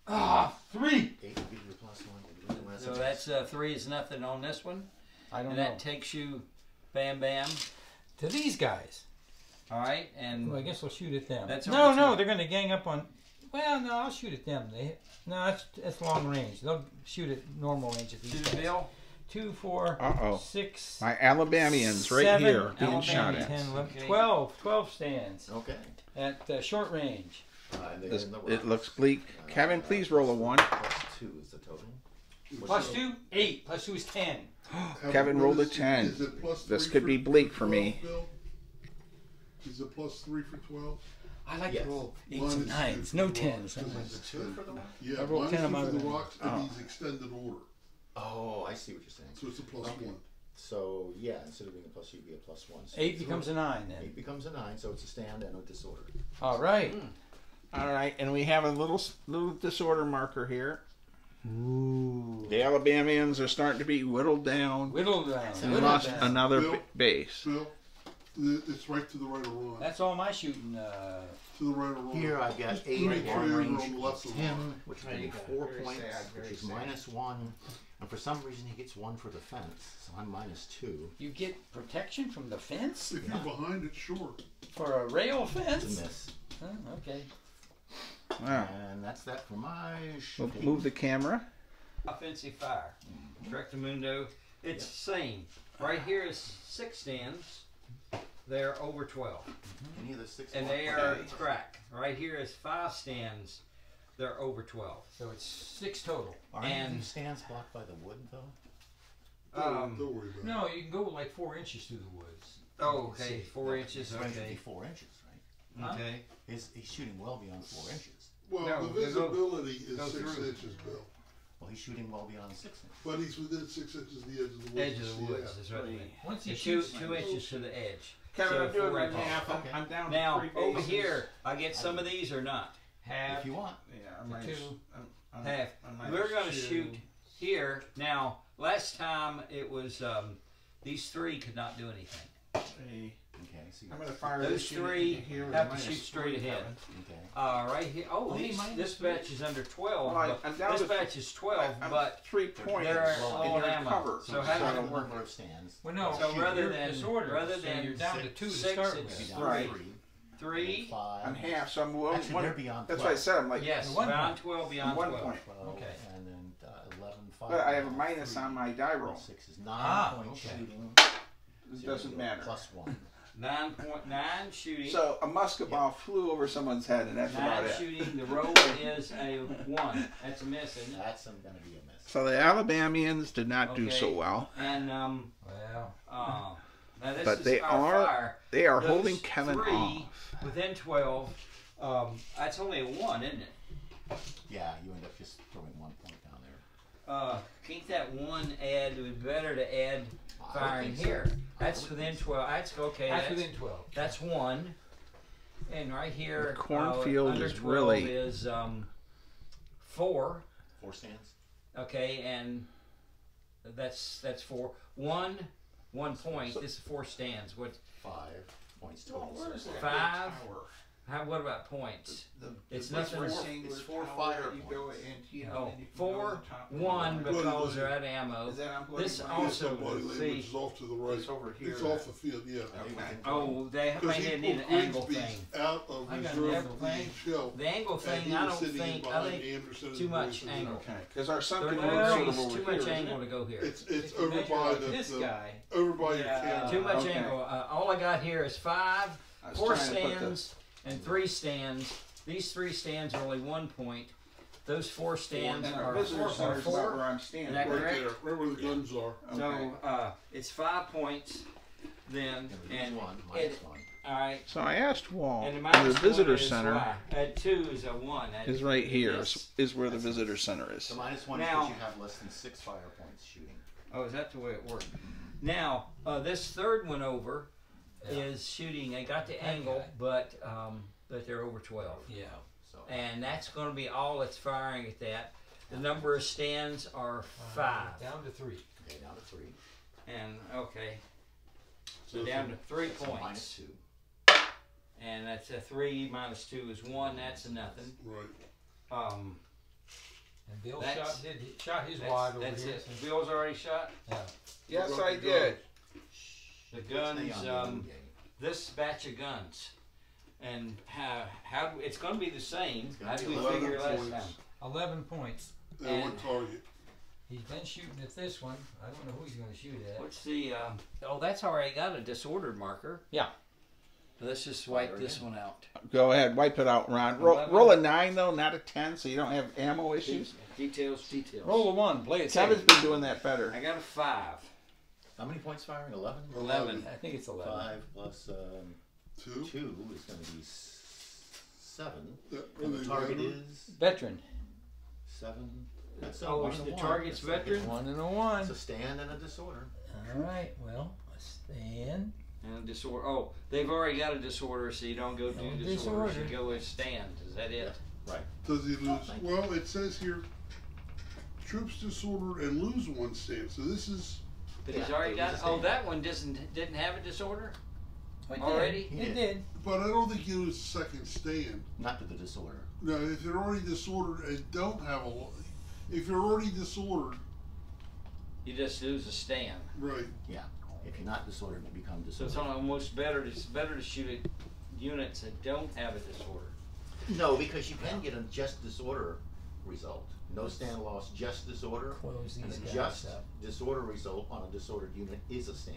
Ah, 3. 8 will give you a +1. So that's 3 is nothing on this one, I don't and know. that takes you, bam, bam. To these guys. All right, and Well, I guess I'll shoot at them. That's no, over no, two. they're going to gang up on. Well, no, I'll shoot at them. That's long range. They'll shoot at normal range at these to guys. the bill. 2, 4, Uh-oh. 6, My Alabamians right 7, here being Alabama, shot at. 10, 11, Okay. 12 stands Okay. at short range. And they're This- in the It rocks. looks bleak. Kevin, please roll a 1. +2 is the total. Plus 2, 8. Plus 2 is 10. Kevin rolled a Is 10. it +3 This could for- be bleak for 12, me. Bill? Is it +3 for 12? I like Yes. to roll 8s Mine and is 9s, 2 no for the 10s. rocks, 'cause Is it's it 2 for the one? Yeah, I rolled mine's 10 2 on my for the one. rocks, and he's extended order. Oh, I see what you're saying. So it's a +1. So, yeah, instead of being a +2, you'd be a +1. So 8 becomes a 9 then. 8 becomes a 9, so it's a stand and a disorder. All right. All right, and we have a little disorder marker here. Ooh. The Alabamians are starting to be whittled down. Whittle down. We Whittle lost down. another Bill? base. Bill, it's right to the right of Ron. That's all my shooting. To the right of Ron. Here I've got Just 8 make sure long you're range on the left of 10, Ron. which There will you be go. 4 Very points, sad, which very is sad. -1. And for some reason he gets 1 for the fence, so I'm -2. You get protection from the fence If you're behind it, sure. for a rail It's a fence? miss. Huh, okay. Wow. And that's that for my We'll shooting. move the camera. Offensive fire. Rectamundo. It's the same. Right here is 6 stands. They're over 12. Any of the 6 And they are crack. Right here is 5 stands. They're over 12. So it's 6 total. Are any of and- these stands blocked by the wood, though? Don't worry about it. No, you can go like 4 inches through the woods. Oh, okay. 4 inches. His range would Okay. be 4 inches, right? Huh? Okay. He's shooting well beyond 4 inches. Well, No, the they go- visibility is go 6 through. inches, Bill. Well, he's shooting well beyond 6 inches. But he's within 6 inches of the edge of the woods. Edge of the Yeah. woods is what I mean. Once he It's 2 shoots, 2 inches to the edge. Kevin, So I'm doing 4 my inches. math. Okay. I'm down Now to 3 over bases. here, I get some of these or not. half. If you want. Yeah, The minus, 2. Half. We're going to shoot here. Now, last time it was these 3 could not do anything. 3. Okay, so I'm you going to fire Those this unit 3 here with have to minus shoot straight 3, ahead. Kevin. okay. Right here. Oh, Only these, minus this 3? batch is under 12. Well, but I'm down this to- batch is 12, I'm but 3 points they're Well, all in your ammo. cover. So how does it work? Number of stands. Well, no. So rather you're than- disordered, rather so than you're down to 2 to 6, start it's Be with. down to Right. 3. 3. 5. I'm half, so I'm Actually, they're beyond That's 12. what I said. I'm like, Yes, One beyond point. 12, I'm beyond 1 12. point. 12, Okay. And then 11, 5. But I have a down, minus 3. on my die roll. 6 is 9 Ah, point okay. shooting. It doesn't matter. +1. 9.9 shooting. So a musket ball flew over someone's head, and that's 9 about it. shooting. The roll is a 1. That's a miss, isn't it? That's going to be a miss. So the Alabamians did not do so Okay. well, And Well, now this but is they our fire. are Those holding Kevin 3 off. within 12. That's only a 1, isn't it? Yeah, you end up just throwing 1 point down there. Can't that 1 add? It would be better to add I firing would think here. so. That's within 12. That's okay. that's within 12. That's 1. And right here, The cornfield under is 12 really- is 4. 4 stands. Okay, and that's 4. 1 point. This is 4 stands. What? 5 points total. Where is that 5? big tower? What about points? It's big nothing. rectangular It's 4 tower fire that you go points. at Antietam, Oh, and you can go 4, on top of 1 it. because they're out of ammo. Is that on Bloody This Bunny? also- Yes, Bloody Lane, see, which is off to the right. It's over here. It's off the field, yeah. Okay. Oh, they Because he may need an pulled angle Grigsby's thing. out of I got an reserve angle for the thing. show. The angle And thing, he I was don't sitting in think. I behind think Anderson and too much Wilson. angle. Okay, because our sunken Well, road's sort of it's over too here, much isn't angle it? to go here. It's If you over measure by like the, this the guy. over by your Yeah, camera. too much Okay. angle. All I got here is 5, I was 4 trying to put the- stands, and 3 stands. These 3 stands are only 1 point. Those 4 stands And our are visitor center is about 4. where I'm Is standing. that Right correct? there, right where the guns are. Okay. So it's 5 points then, and 1 it, minus 1. all right. So I asked Walt, And the the minus visitor 1 is center why? 2 is a 1. That is right here, this. is where the visitor center is. The minus 1 is Now- because you have less than 6 fire points shooting. Oh, is that the way it worked? Now, this third one over is shooting. They got the angle, Okay. but they're over 12. Yeah. So And that's going to be all that's firing at that. The number of stands are 5. Down to 3. okay, down to 3. And okay, so down to 3 So points. minus 2. And that's a 3 minus 2 is 1. That's a nothing. Right. And Bill That's- shot his wad over That's here. it. Bill's already shot. Yeah. Yes, What about I the did. The Stay guns. on the end game. This batch of guns, and how it's going to be the same. It's gonna How be did we 11 figure last points. time? 11 points. And one target. He's been shooting at this one. I don't know who he's going to shoot at. What's the? Oh, that's already got a disordered marker. Yeah. Let's just wipe this one out. Go ahead, wipe it out, Ron. 11. Roll a 9 though, not a 10, so you don't have ammo issues. Details. Roll a 1. Play it Kevin's safe. been doing that better. I got a 5. How many points firing? 11? 11. I think it's 11. 5 plus 2. 2 is going to be 7. That And the really target matter. is Veteran. 7. That's Oh, one is and the a 1. target's That's like veteran? 1 and a 1. It's a stand and a disorder. All right. Well, a stand. And a disorder. Oh, they've already got a disorder, so you don't go do No disorders. disorder. You go with stand. Is that it? Right. Does he lose? thank you. Well, it says here, troops disordered and lose 1 stand. So this is, But he's Yeah, already it got. was a Oh, stand. that one didn't have a disorder. It did. Already? Yeah. It did. but I don't think you lose a second stand. Not to the disorder. No, if they're already disordered and don't have a, if you're already disordered, You just lose a stand. right? Yeah. If you're not disordered, you become So disordered. it's almost better. It's better to shoot at units that don't have a disorder. No, because you can get a just disorder result. No stand loss, just disorder. Close And these a guys just up. disorder result on a disordered unit is a stand.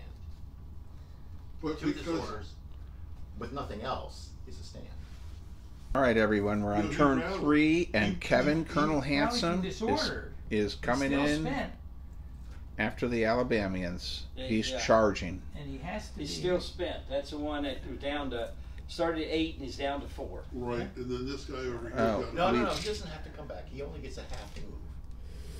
But 2 because disorders with nothing else is a stand. All right, everyone, we're on Yeah, turn he 3, and he- Kevin, he- Colonel Now he's Handsome, disordered. is coming He's still in spent, after the Alabamians. Yeah, He's yeah. charging. and he has to. He's be- still spent. That's the one that was down to started at 8 and he's down to 4. right, and then this guy over here. Oh. got No, it. no, no. He doesn't have to come back. He only gets a half move.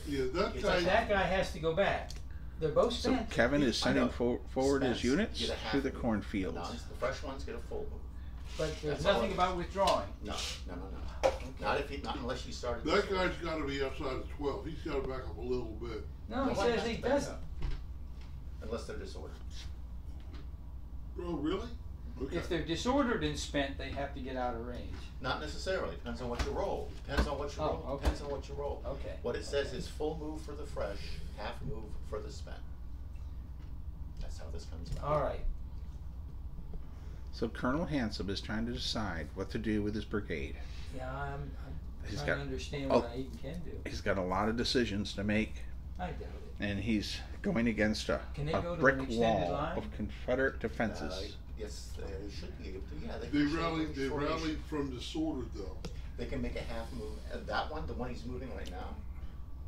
Yeah, that It's guy. But that guy has to go back. They're both So spent. Kevin is I know. sending forward his Spence units get a half to the move. cornfields. The fresh ones get a full move. But there's That's all nothing it is. about withdrawing. No. Not if he, not unless you started. That guy's got to be outside of 12. He's got to back up a little bit. No, he Nobody says has he to back doesn't. up. Unless they're disordered. Oh, really? Okay. If they're disordered and spent, they have to get out of range. Not necessarily. Depends on what you roll. Depends on what you Oh, roll. okay. Depends on what you roll. Okay. What it says is full move for the fresh, half move for the spent. That's how this comes about. All right. So Colonel Handsome is trying to decide what to do with his brigade. Yeah, I'm He's trying got- to understand oh. what I even can do. He's got a lot of decisions to make, I doubt it. and he's going against a Can they go to an brick extended wall line? of Confederate defenses. Yes, they should be able to. Yeah, They can rallied. change They formation. rallied from disorder, though. They can make a half move. That one, the one he's moving right now.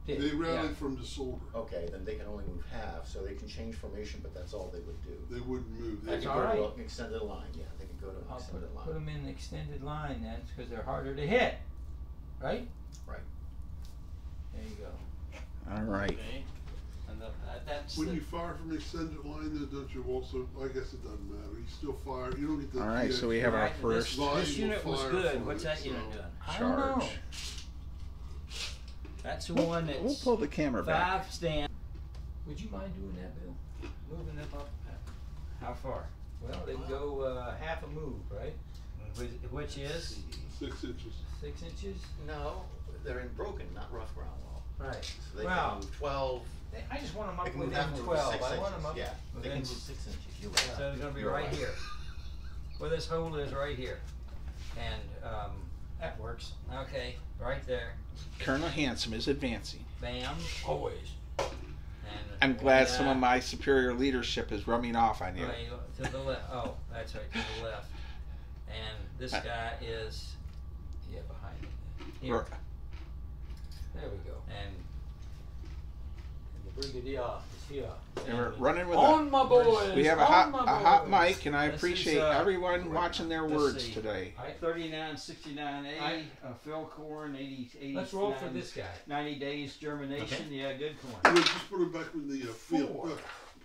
They rallied from disorder. Okay, then they can only move half, so they can change formation, but that's all they would do. They wouldn't move. They They That's could all go to right. an extended line. Yeah, they can go to an I'll extended put line. them in the extended line then, because they're harder to hit, right? Right. There you go. All right. Okay. And that's When the, you fire from the extended line, though, don't you also? I guess it doesn't matter. You still fire. You don't get the. All right, so we have our right, first this unit was fire good. from What's it, that unit so- doing? I don't know. charge. That's the one We'll that's pull the camera back. 5 stand. Would you mind doing that, Bill? Moving them up? How far? Well, they go half a move, right? Which is? 6 inches. 6 inches? No, they're in broken, not rough ground wall. Right. So they Well, can move 12. I just want them They up can move within half move 12. 6 I want inches. them up Yeah, they can within. move 6 inches. You're right. So they're going to be You're right right. here. Where this hole is right here. And that works. Okay, right there. Colonel Handsome is advancing. Bam. Always. And I'm glad one, some of my superior leadership is rubbing off on you. right, to the left. Oh, that's right, to the left. And this guy is behind it. Here. There we go. And The brigadier is here. And we're running with On my boys! we have a on hot my boys. mic, and I This is, appreciate everyone watching their let's words see. today. 3969A, Phil corn, 80, Let's roll for this guy. 90 days germination. Okay. Yeah, good corn. Yeah, just put them back with the field. Four.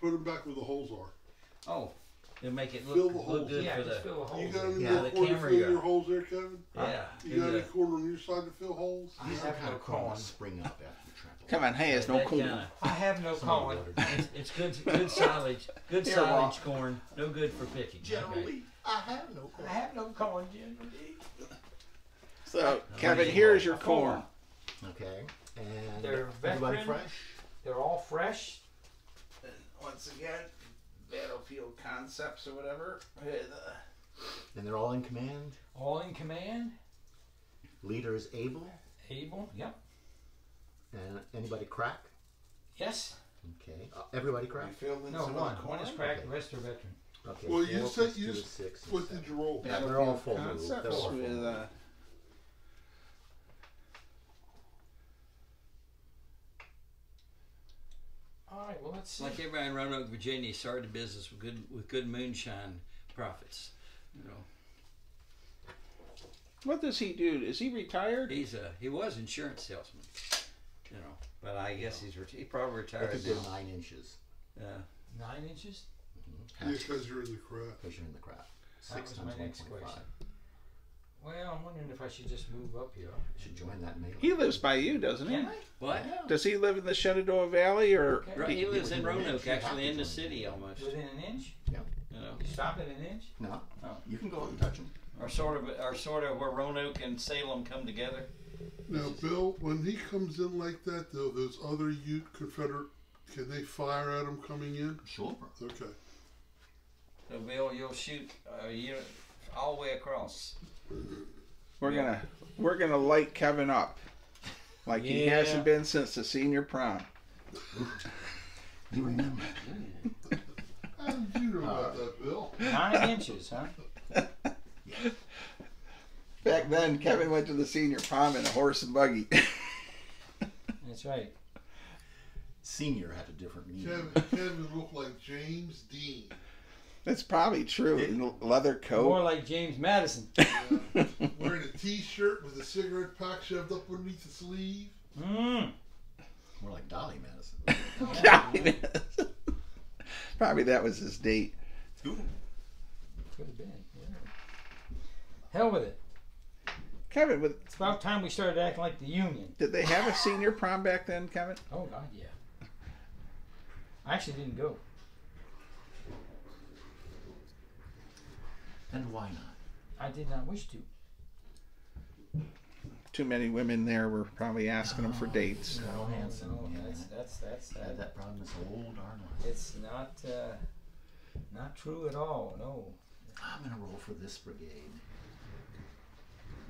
Put them back where the holes are. Oh, it'll make it Fill look, the look holes. good Yeah, for just the. fill a hole. You got any Yeah, more the corn to camera fill you your got. holes there, Kevin? Yeah. You do got any the- corn on your side to fill holes? I These have are kind no of corn corn. that spring up after the trample. Come on, hey, it's no that corn. kinda- I have no Some of corn. the water. It's good silage. Good Here, silage Walt. corn. No good for picking. Okay. Generally, I have no corn. I have no corn, generally. So, Kevin, here's your A four. corn. Okay. And They're everybody veteran. fresh? They're all fresh. And once again, battlefield concepts or whatever. And they're all in command? All in command. Leader is able? Able. Yep. And anybody crack? Yes. Okay. Everybody crack? No, one. One is cracked. The rest are veteran. Okay. Well, you 4 said plus you 2 is just- 6. and What 7. did you roll? Yeah, they're all full move. Concepts They're all full with, move. All right. Well, let's see. Like everybody in Roanoke, Virginia, started a business with good moonshine profits. You know, what does he do? Is he retired? he was insurance salesman. You know, but I guess he probably They retired could go now. 9 inches. 9 inches. Yeah, because you're in the crap. Because you're in the crap. That 6 was times my next 1.5. question. Well, I'm wondering if I should just move up here. Should join that mailing. He lives by you, doesn't he? Can I? What? Yeah. Does he live in the Shenandoah Valley or? Okay. He lives in within an Roanoke, inch, you have actually, to in the join city almost. Within an inch? You know, You stop at an inch? No. Oh. You can go up and touch them. or sort of where Roanoke and Salem come together. Now, Bill, when he comes in like that, though, those other Ute Confederate, can they fire at him coming in? Sure. Okay. So Bill, you'll shoot all the way across. We're gonna light Kevin up like he Yeah. hasn't been since the senior prom. You remember. How did you know about that, Bill? 9 inches, huh? Back then, Kevin went to the senior prom in a horse and buggy. That's right. Senior had a different meaning. Kevin looked like James Dean. That's probably true. In a leather More coat. like James Madison. Wearing a T-shirt with a cigarette pack shoved up underneath the sleeve. Mmm. More like Dolly Madison. Probably that was his date. Could have been. Yeah. Hell with it. Kevin, It's about time we started acting like the Union. did they have a senior prom back then, Kevin? Oh, God, yeah. I actually didn't go. And why not? I did not wish to. Too many women there were probably asking him for dates. Colonel Hanson. No, Yeah. that's Had that problem his whole darn life. It's not true at all. No. I'm gonna roll for this brigade.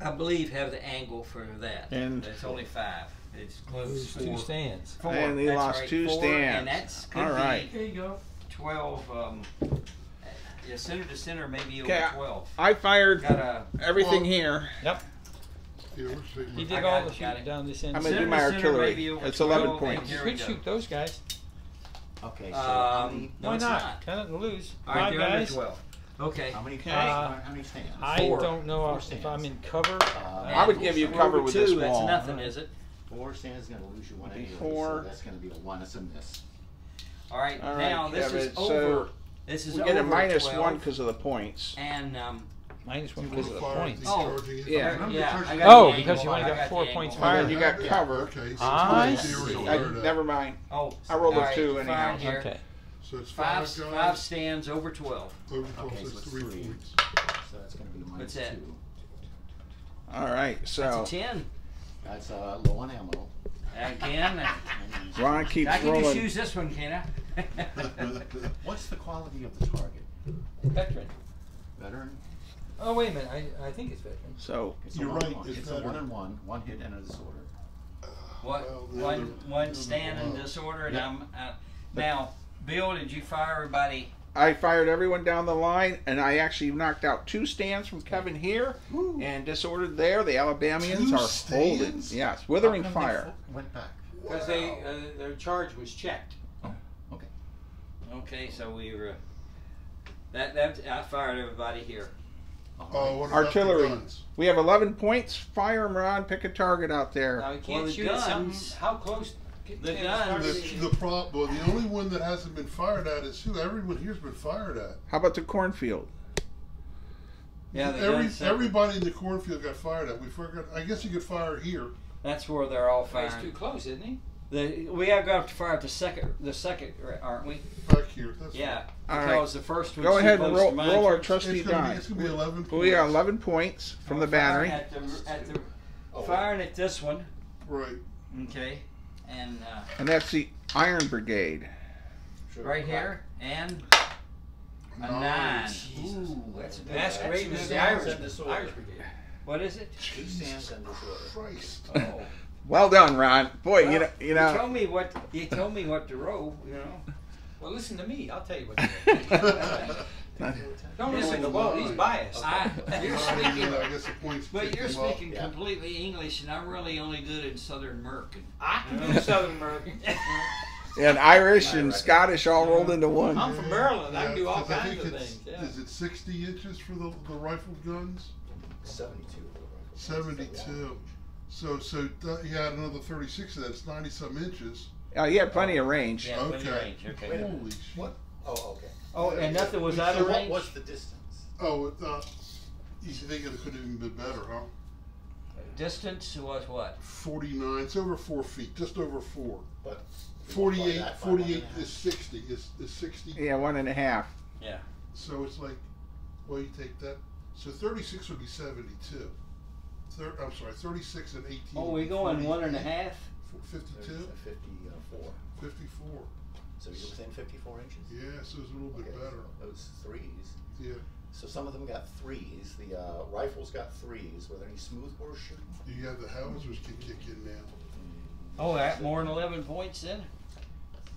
I believe, have the angle for that. And it's only 5. It's close. 2 stands. 4. And he That's lost right, 2 4, stands. And that's could all right. be There you go. 12. Yeah, center to center, maybe over Okay, 12. I fired Got a everything here. Yep. Yeah, we're sitting He with- did I all got the it, got shooting it. down this end. I'm going to Center do my to center, artillery. maybe over It's 12, 11 and points. You here we could go. shoot those guys. Okay, so how No, Why it's not? Kind of lose. All right, 5 they're under guys. 12. Okay. how many stands? I 4. don't know 4 if stands. I'm in cover. I would give you Over cover with 2, this that's wall. nothing, is it? 4 stands is going to lose you 1 anyway, Before- so that's going to be a 1. It's a miss. All right. All right, Now this Kevin, is over. so This is we over get a minus 12, 1 because of the points. And -1 You because of the fire points. these Oh, charging in. yeah. Remember Yeah, charging I in? got Oh, the because angle. you only I got got 4 the points angle. And fired. then you got cover. Okay, so I it's see. 20 I, fire never mind. Oh, I rolled a all right, 2 fine anyhow. here. Okay. So it's 5 5 guys. 5 stands over 12. Over 12, Okay, so so it's it's 3 3. points. So that's going to be What's -2. that? All right, That's so a 10. That's low on ammo. Again. Ron keeps I can rolling. just use this one, can I? What's the quality of the target? Veteran. Veteran? Oh, wait a minute. I think it's veteran. So It's You're a right, 1-1. it's It's a veteran. 1 and 1. 1 hit and a disorder. What? Well, the one other- one the stand other in one. disorder, and Yeah. I'm now. Bill, did you fire everybody? I fired everyone down the line, and I actually knocked out 2 stands from Kevin here, and disordered there. The Alabamians 2 are holding. stands? Yes, withering How come they fire. went back. Because their charge was checked. Okay. Okay, so we were. That I fired everybody here. All Oh, right. what about Artillery. the guns? We have 11 points. Fire them, Ron. Pick a target out there. Now, you can't the shoot at something. guns- How close? the can guns- target The well, the only one that hasn't been fired at is who everyone here's been fired at. How about the cornfield? Yeah, the guns. Everybody in the cornfield got fired at. We forgot. I guess you could fire here. That's where they're all He's too firing. close, isn't he? We have got to fire at the second, aren't we? Back here. That's Yeah, All right. because the first one. Go ahead and roll our trusty It's gonna be, die. it's gonna be 11 points. We got 11 points from the battery. At the firing at this one. Right. Okay, and And that's the Iron Brigade. right here, and a 9. Nice. Ooh, that's good. Masquerade That's is good. the Irish disorder. Brigade. What is it? 2 stands and disorder. Christ. Oh. Well done, Ron. Boy, Well, you know. told me what you told me what to roll. You know. Well, listen to me. I'll tell you what to do. Don't listen to Walt. He's biased. You're speaking, I guess the points but picked you're him up. speaking completely English, and I'm really only good in Southern American. I can do Southern American. And Irish and Scottish all rolled into one. I'm from Maryland. I can do all 'cause I kinds think of it's- things. Yeah. Is it 60 inches for the rifled guns? 72 for the rifle. 72. So he had another 36 of that. It's 90-some inches. You had plenty of range. Yeah, plenty of Okay. range. Okay. Wait a minute. Holy shit. What? Oh, okay. Oh, and nothing was So out of what- range. What's the distance? Oh, you think it could have even been better, huh? Distance was what? 49. It's over 4 feet, just over 4. But 48. that by 48 1.5. is 60. Is 60. Yeah, 1.5. Yeah. So it's like, well, you take that. So 36 would be 72. I'm sorry, 36 and 18. Oh, we going 1.5? 52? 54. 54. So you're within 54 inches? Yeah, so it's a little bit Okay, better. Those 3s. Yeah. So some of them got 3s. The rifles got 3s. Were there any smoothbore shooting? You have the howitzers can kick in now. Oh, that more than 11 points then?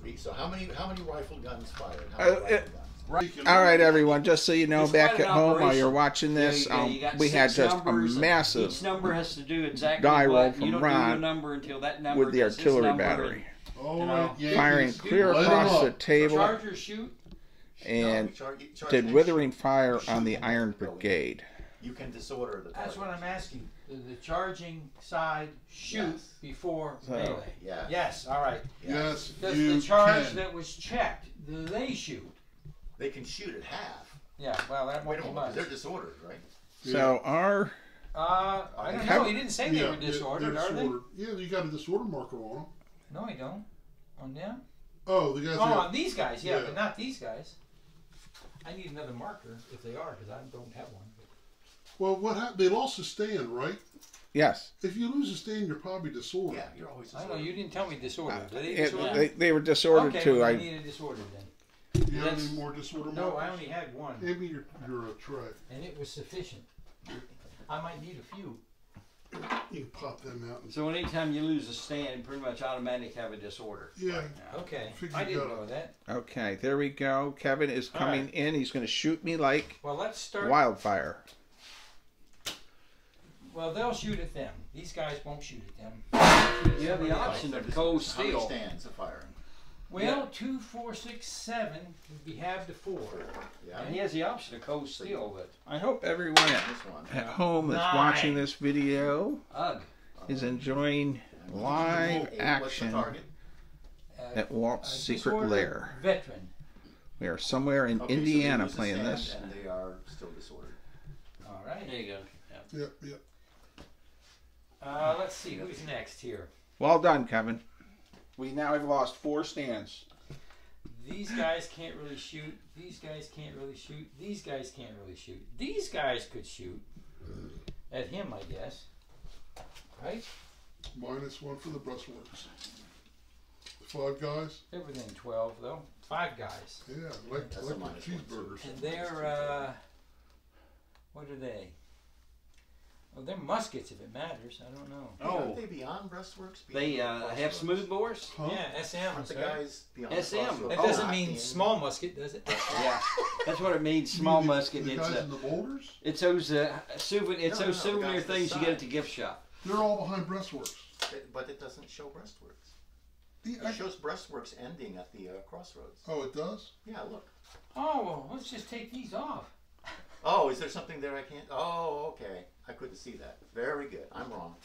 3. So how many rifle guns fired? How Uh, many rifle guns? Right. All right, everyone. Just so you know, It's back quite at an home while operation. you're watching this, You got we had 6 just a numbers, and massive Each number has to do exactly die what. roll You from don't do Ron your number until that number with the does this artillery number, battery, All You know, right, Yankees, firing clear light 'em across up. the table, Chargers shoot. and No, charge did and withering shoot. fire Shoot on the and Iron go in. Brigade. You can disorder the target. That's what I'm asking. The charging side shoot Yes. before So- melee. Yeah. Yes, all right. Yes, Does you the charge can. that was checked, do they shoot? They can shoot at half. Yeah, well, that Wait won't a be moment, much. they're disordered, right? So our I don't Have- know. He didn't say they Yeah, were disordered, they're are they? disordered. Yeah, you got a disorder marker on them. No, I don't. On them? Oh, the guys. Oh, that- on these guys, yeah, Yeah. but not these guys. I need another marker if they are, because I don't have one. well, what happened? They lost a stand, right? yes, If you lose a stand, you're probably disordered. Yeah, you're always I don't disordered. know. You didn't tell me disordered. Did they it- disordered? they were disordered okay, too. well, I I need a disordered then. You have That's- any more disorder No, markers? I only had one, Maybe you're a tray. and it was sufficient. I might need a few. You can pop them out. And, So anytime you lose a stand, you pretty much automatically have a disorder. yeah. Okay, Figure I you didn't got it. know that. Okay, there we go. Kevin is coming right. in. He's going to shoot me like Well, let's start. wildfire. Well, they'll shoot at them. These guys won't shoot at them. You have the option of cold How many steel. stands of firing? Well, 2, 4, 6, 7 would be half to 4. Yeah. And he has the option of cold steel, but I hope everyone This one. at home that's 9. watching this video ugh. is enjoying live What's the action target? at Walt's A secret disordered lair. Veteran. We are somewhere in Okay, so they Indiana lose the playing stand this. And they are still disordered. All right. There you go. Yeah. Yep, yep. Let's see who's next here. Well done, Kevin. We now have lost 4 stands. These guys can't really shoot. These guys can't really shoot. These guys can't really shoot. These guys could shoot at him, I guess. Right? -1 for the breastworks. 5 guys. They're within 12, though. 5 guys. Yeah, like That's a the -1 cheeseburgers. And they're, what are they? Oh, they're muskets, if it matters. I don't know. Oh. Aren't they beyond breastworks? They Beyond have crossroads? smooth bores? Huh? Yeah, SM. Aren't the right? guys beyond SM. crossroads? That doesn't not mean in- small musket, does it? Yeah. That's what it means, small You mean musket. The It's guys in the boulders? it's those it's No, those no, souvenir guys to the things you get at side. the gift shop. They're all behind breastworks. But it doesn't show breastworks. Yeah, It shows breastworks ending at the crossroads. oh, it does? Yeah, look. Oh, well, let's just take these off. Oh, is there something there I can't? Oh, okay. I couldn't see that. Very good. I'm wrong.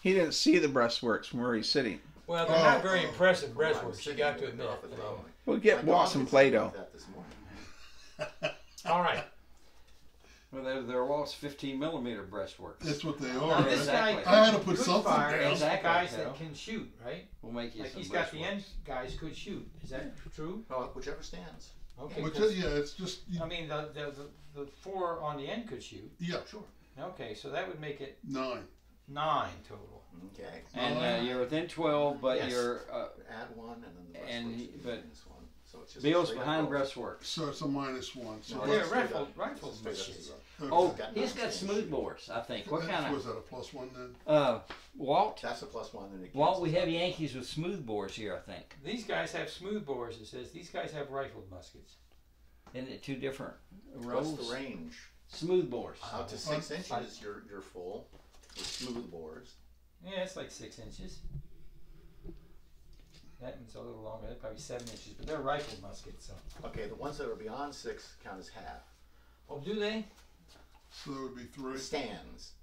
He didn't see the breastworks from where he's sitting. Well, they're not very impressive I was breastworks, you sitting got to there admit. off at the road. We'll get My dog Walt some did something Play-Doh. like that this morning. All right. Well, they're Walt's 15mm breastworks. That's what they Now, are. this exactly. guy I had to put could something fire down. as Exactly, guys you know. that can shoot, right? We'll make you Like some he's got the breastworks. end guys could shoot. Is that true? Oh, whichever stands. Okay. Which, 'cause- yeah, it's just, I mean, the 4 on the end could shoot. yeah, Sure. Okay, so that would make it 9. 9 total. Okay. And you're within 12, but Yes. you're Add 1 and then the and breastworks he- would be but minus 1. So it's just Bill's straight up behind roll. breastworks. So it's a -1. So No, They're it's straight rifle- up. rifle It's straight up muskets. zero. okay. Oh, got he's nine got stands. smooth bores, I think. What kind Was of that a +1 then? Walt? That's a +1. Then it Walt, we cancels have out. Yankees with smooth bores here, I think. These guys have smooth bores, it says. These guys have rifled muskets. Isn't it 2 different What's rows? the range? Smooth bores. Out to 6 inches, you're full with smooth bores. Yeah, it's like 6 inches. That one's a little longer, that's probably 7 inches, but they're rifled muskets, so. Okay, the ones that are beyond 6 count as half. Oh, do they? So that would be 3. Stands.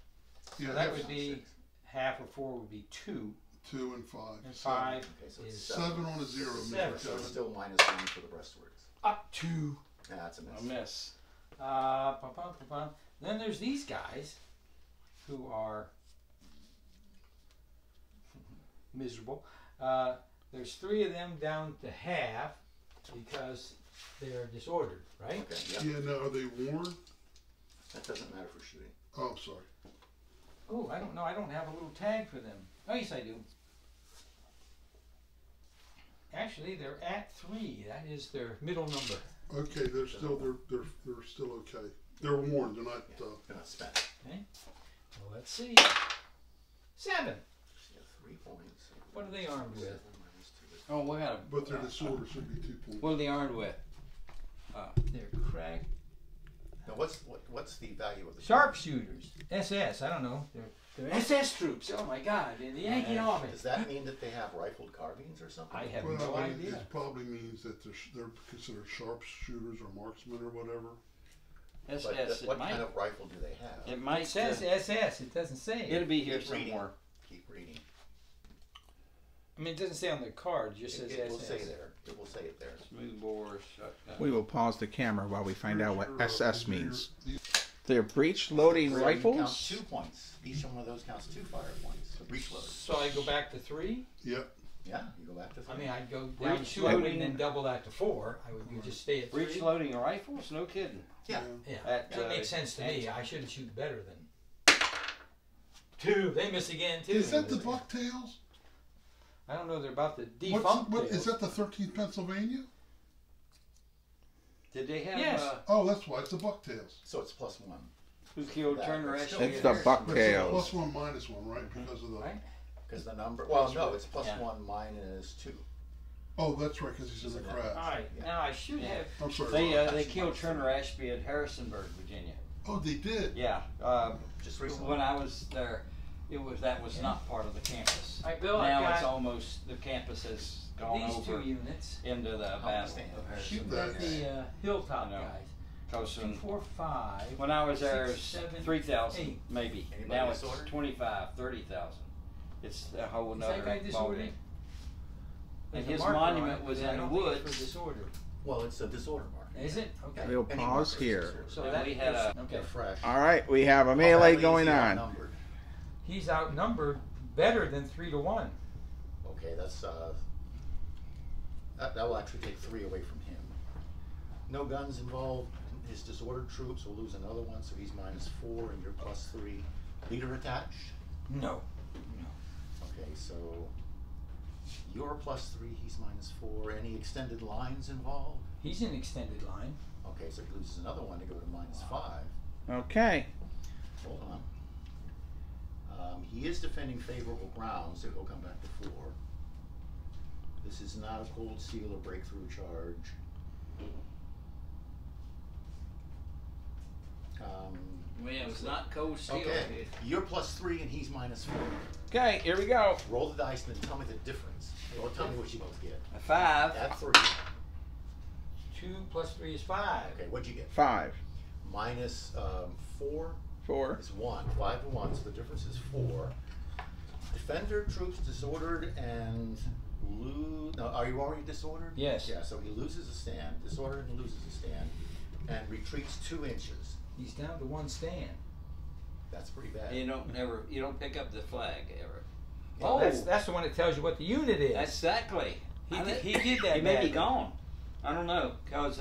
Yeah, that half- would be half of 4 would be 2, 2 and 5. and Seven. 5 Okay, so is it's 7 on a 0. Mr. Seven. So it's Kevin. still -1 for the breastworks. up to. Yeah, that's a miss. A miss. Then there's these guys who are miserable. There's 3 of them down to half because they're disordered, right? Okay, yeah. Yeah, now are they worn? That doesn't matter for shooting. Oh, I'm sorry. Oh, I don't know. I don't have a little tag for them. Oh, yes, I do. Actually, they're at 3. That is their middle number. Okay, they're still okay. They're worn. They're not. They're not spent. Well, let's see. 7. Yeah, 3 points. What are they armed with? 7 minus 2 is- Oh, what kind But their of? disorder should be 2 points. What are they armed with? They're cracked. Now, what's the value of the Sharpshooters. SS. I don't know. They're SS troops. Oh my God! In the Yankee Army. Does that mean that they have rifled carbines or something? I have Well, no idea. it probably means that they're considered sharpshooters or marksmen or whatever. But SS. what kind of rifle do they have? It might It says SS. It doesn't say. it'll be here Keep reading. somewhere. Keep reading. I mean, it doesn't say on the card. It just says It will SS. say there. It will say it there. Smooth bores. Shotgun. We will pause the camera while we find out what Your, SS your- means. your- They're breech loading So you count rifles. 2 points. Each one of those counts 2 fire points. The breech load. So I go back to 3. Yep. Yeah, you go back to 3. I mean, I'd go down Breech 2 and loading. then double that to 4. I would just stay at 3. Breech loading rifles? No kidding. yeah. Yeah, At, that uh, makes sense to me. I shouldn't shoot better than 2. They miss again too. Is that the Bucktails? I don't know. They're about the defunct. What is tails. that? The 13th Pennsylvania? Did they have? Yes. Oh, that's why it's the Bucktails. So it's +1. Who killed Turner Ashby? It's the It's a bucktails. +1 -1, right? Because of the. Right? Because the number. Well, no, it's +1 -2. Oh, that's right, because he's in the All crash. right, now I should have. I'm sorry. They killed Turner Ashby at Harrisonburg, Virginia. Oh, they did. Yeah. Just recently. When I was there, that was not part of the campus. All right, Bill, Now I've it's got almost the campus has gone these over 2 units. into the battle understand. of Shoot Harrisonburg. at the Hilltop No. guys. Because 2, 4, 5. when I was there, it 6, was 7, 3,000 8. maybe. Anybody Now it's disordered? 25, 30,000. It's a whole Is that guy nother disordered? ballgame. And There's a his marker on monument it, was but I in the don't think it's woods. for disorder. Well, it's a disorder mark. Is it? Okay. We'll Any pause marker is here. disorder. So And that we had is- a- okay. They're fresh. All right, we have a How melee badly going is he on. outnumbered? He's outnumbered better than 3 to 1. Okay, that's that will actually take 3 away from him. No guns involved. His disordered troops will lose another one, so he's -4 and you're +3. Leader attached. No. Okay, so you're +3, he's -4. Any extended lines involved? He's an extended line. Okay, so he loses another one to go to -5. Okay. Hold on. He is defending favorable ground, so he'll come back to 4. This is not a cold seal or breakthrough charge. Well, it was not cold steel. Okay, you're +3 and he's -4. Okay, here we go. Roll the dice and then tell me the difference. Or tell me what you both get. A 5. Add 3. 2 plus 3 is 5. Okay, what'd you get? 5. -4 4. is 1. 5 to 1, so the difference is 4. Defender troops disordered and lose. No, are you already disordered? Yes. Yeah, so he loses a stand, disordered and loses a stand, and retreats 2 inches. He's down to 1 stand. That's pretty bad. You don't pick up the flag ever. Oh, that's the one that tells you what the unit is. Exactly. He did that He may be badly. gone. I don't know, because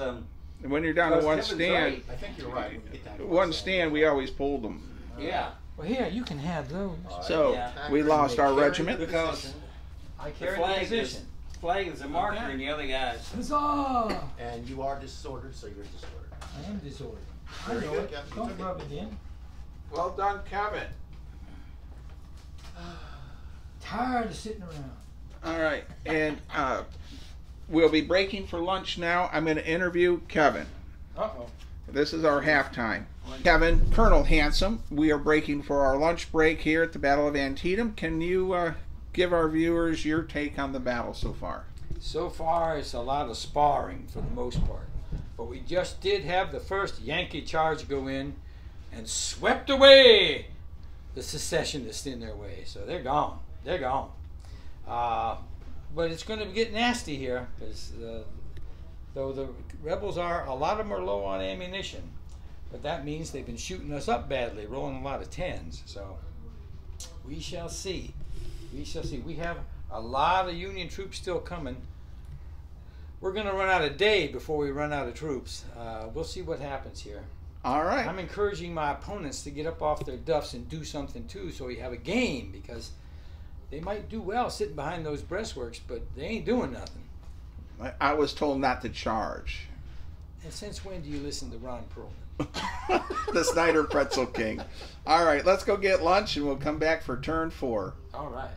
When you're down to Because 1 Kevin's stand, right. I think you're right. When you get down to 1 stand, we always pulled them. yeah, Well, here, you can have those. All right. So Yeah. we lost our regiment. Because I the carry the flag is position. a marker, Okay. and the other guys. Huzzah! And you are disordered, so you're disordered. I am disordered. I Very know good, it. Captain. You Don't took it. rub it in. Well done, Kevin. Tired of sitting around. All right, and we'll be breaking for lunch now. I'm going to interview Kevin. Uh-oh. This is our halftime. Kevin, Colonel Handsome, we are breaking for our lunch break here at the Battle of Antietam. Can you give our viewers your take on the battle so far? So far, it's a lot of sparring for the most part. But we just did have the first Yankee charge go in and swept away the secessionists in their way. So they're gone. They're gone. But it's going to get nasty here because though the rebels are, a lot of them are low on ammunition. But that means they've been shooting us up badly, rolling a lot of 10s. So we shall see. We shall see. We have a lot of Union troops still coming. We're going to run out of day before we run out of troops. We'll see what happens here. All right. I'm encouraging my opponents to get up off their duffs and do something too, so we have a game, because they might do well sitting behind those breastworks, but they ain't doing nothing. I was told not to charge. And since when do you listen to Ron Perlman? The Snyder Pretzel King. All right, let's go get lunch and we'll come back for turn 4. All right.